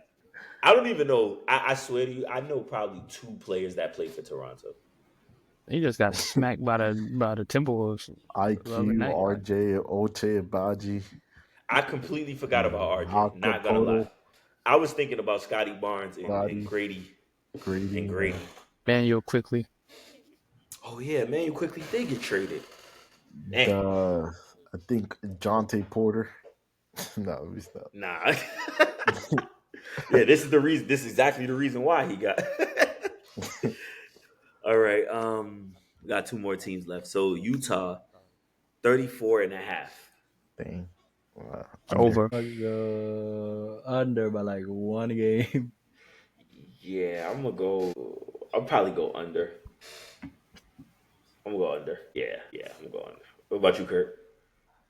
Speaker 1: I don't even know. I swear to you, I know probably two players that play for Toronto.
Speaker 4: He just got smacked by the Timberwolves the other
Speaker 3: IQ,
Speaker 4: night.
Speaker 3: RJ, Oche, Abaji.
Speaker 1: I completely forgot about RJ.
Speaker 3: Haka
Speaker 1: Not gonna lie.
Speaker 3: Poto,
Speaker 1: I was thinking about Scotty Barnes and
Speaker 3: Scotty.
Speaker 1: Grady.
Speaker 3: Grady.
Speaker 1: And Grady.
Speaker 4: Manuel quickly.
Speaker 1: Oh yeah, man, you quickly did get traded. Man.
Speaker 3: I think Jonte Porter. No, we stop.
Speaker 1: Nah. Yeah, this is the reason. This is exactly the reason why he got. All right. We got two more teams left. So Utah, 34 and a half.
Speaker 3: Dang.
Speaker 4: Over.
Speaker 2: I'll go under by like one game.
Speaker 1: Yeah, I'll probably go under. I'm gonna go under. Yeah, I'm gonna go under. What about you, Kurt?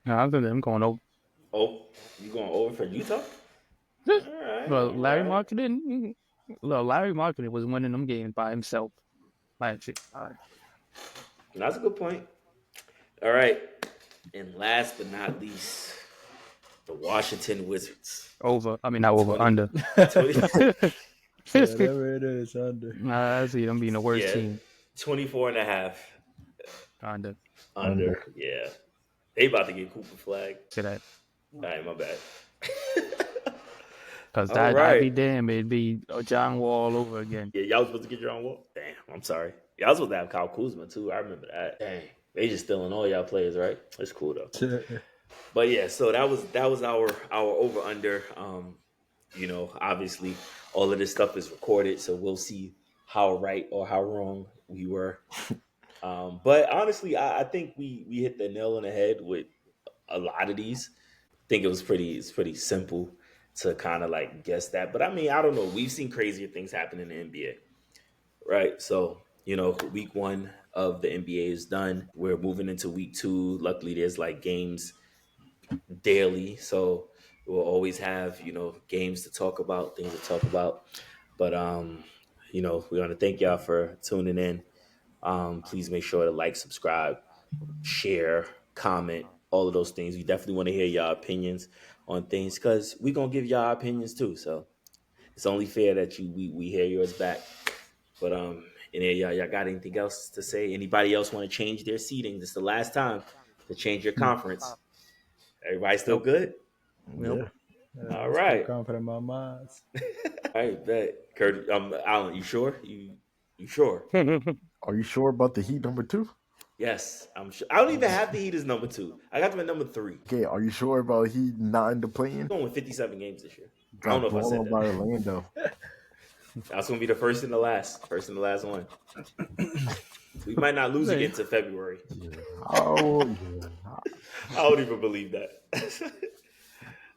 Speaker 4: No, I'm going over.
Speaker 1: Oh, you going over for Utah?
Speaker 4: Yeah.
Speaker 1: All right.
Speaker 4: Well, Larry
Speaker 1: all right.
Speaker 4: Marketing was winning them games by himself. Last year.
Speaker 1: That's a good point. All right. And last but not least, the Washington Wizards.
Speaker 4: Over. I mean, not over.
Speaker 1: 20.
Speaker 4: Under.
Speaker 1: 20,
Speaker 2: Whatever it is, under.
Speaker 4: I see them being the worst
Speaker 1: yeah,
Speaker 4: team.
Speaker 1: 24 and a half.
Speaker 4: Under.
Speaker 1: Under. Yeah. They about to get Cooper flag.
Speaker 4: Say that.
Speaker 1: All right, my bad.
Speaker 4: Cause
Speaker 1: All
Speaker 4: that I'd
Speaker 1: right.
Speaker 4: be damn, it'd be a John Wall all over again.
Speaker 1: Yeah, y'all was supposed to get your own wall. Damn, I'm sorry. Y'all was supposed to have Kyle Kuzma too. I remember that. Dang, they just stealing all y'all players, right? It's cool though. But yeah, so that was our over under. Obviously, all of this stuff is recorded, so we'll see how right or how wrong we were. But honestly, I think we hit the nail on the head with a lot of these. I think it's pretty simple to kind of like guess that. But I mean, I don't know. We've seen crazier things happen in the NBA, right? So week one of the NBA is done. We're moving into week two. Luckily, there's like games daily, so we'll always have games to talk about, things to talk about. But we want to thank y'all for tuning in. Please make sure to like, subscribe, share, comment, all of those things. We definitely want to hear y'all opinions on things because we're gonna give y'all opinions too. So it's only fair that we hear yours back. But and then y'all got anything else to say? Anybody else want to change their seating? This is the last time to change your conference. Everybody still
Speaker 4: Nope.
Speaker 1: good?
Speaker 4: Nope.
Speaker 3: Yeah.
Speaker 1: All
Speaker 2: I'm still
Speaker 1: right.
Speaker 2: confident in my minds.
Speaker 1: All right, bet. Kurt, Alan, you sure? You sure?
Speaker 3: Are you sure about the Heat number two?
Speaker 1: Yes, I'm sure. I don't even have the Heat as number two. I got them at number three.
Speaker 3: Okay, are you sure about Heat not in the play-in?
Speaker 1: Going with 57 games this year. I don't know
Speaker 3: Got
Speaker 1: if I
Speaker 3: blown
Speaker 1: said
Speaker 3: out by
Speaker 1: that.
Speaker 3: Orlando.
Speaker 1: That's gonna be the first and the last. First and the last one. We might not lose
Speaker 4: Say,
Speaker 1: again to February.
Speaker 3: Yeah. Oh, yeah.
Speaker 1: I don't even believe that.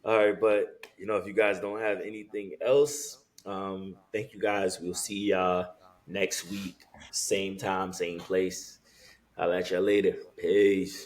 Speaker 1: All right, but if you guys don't have anything else, thank you guys. We'll see y'all next week, same time, same place. I'll let y'all later. Peace.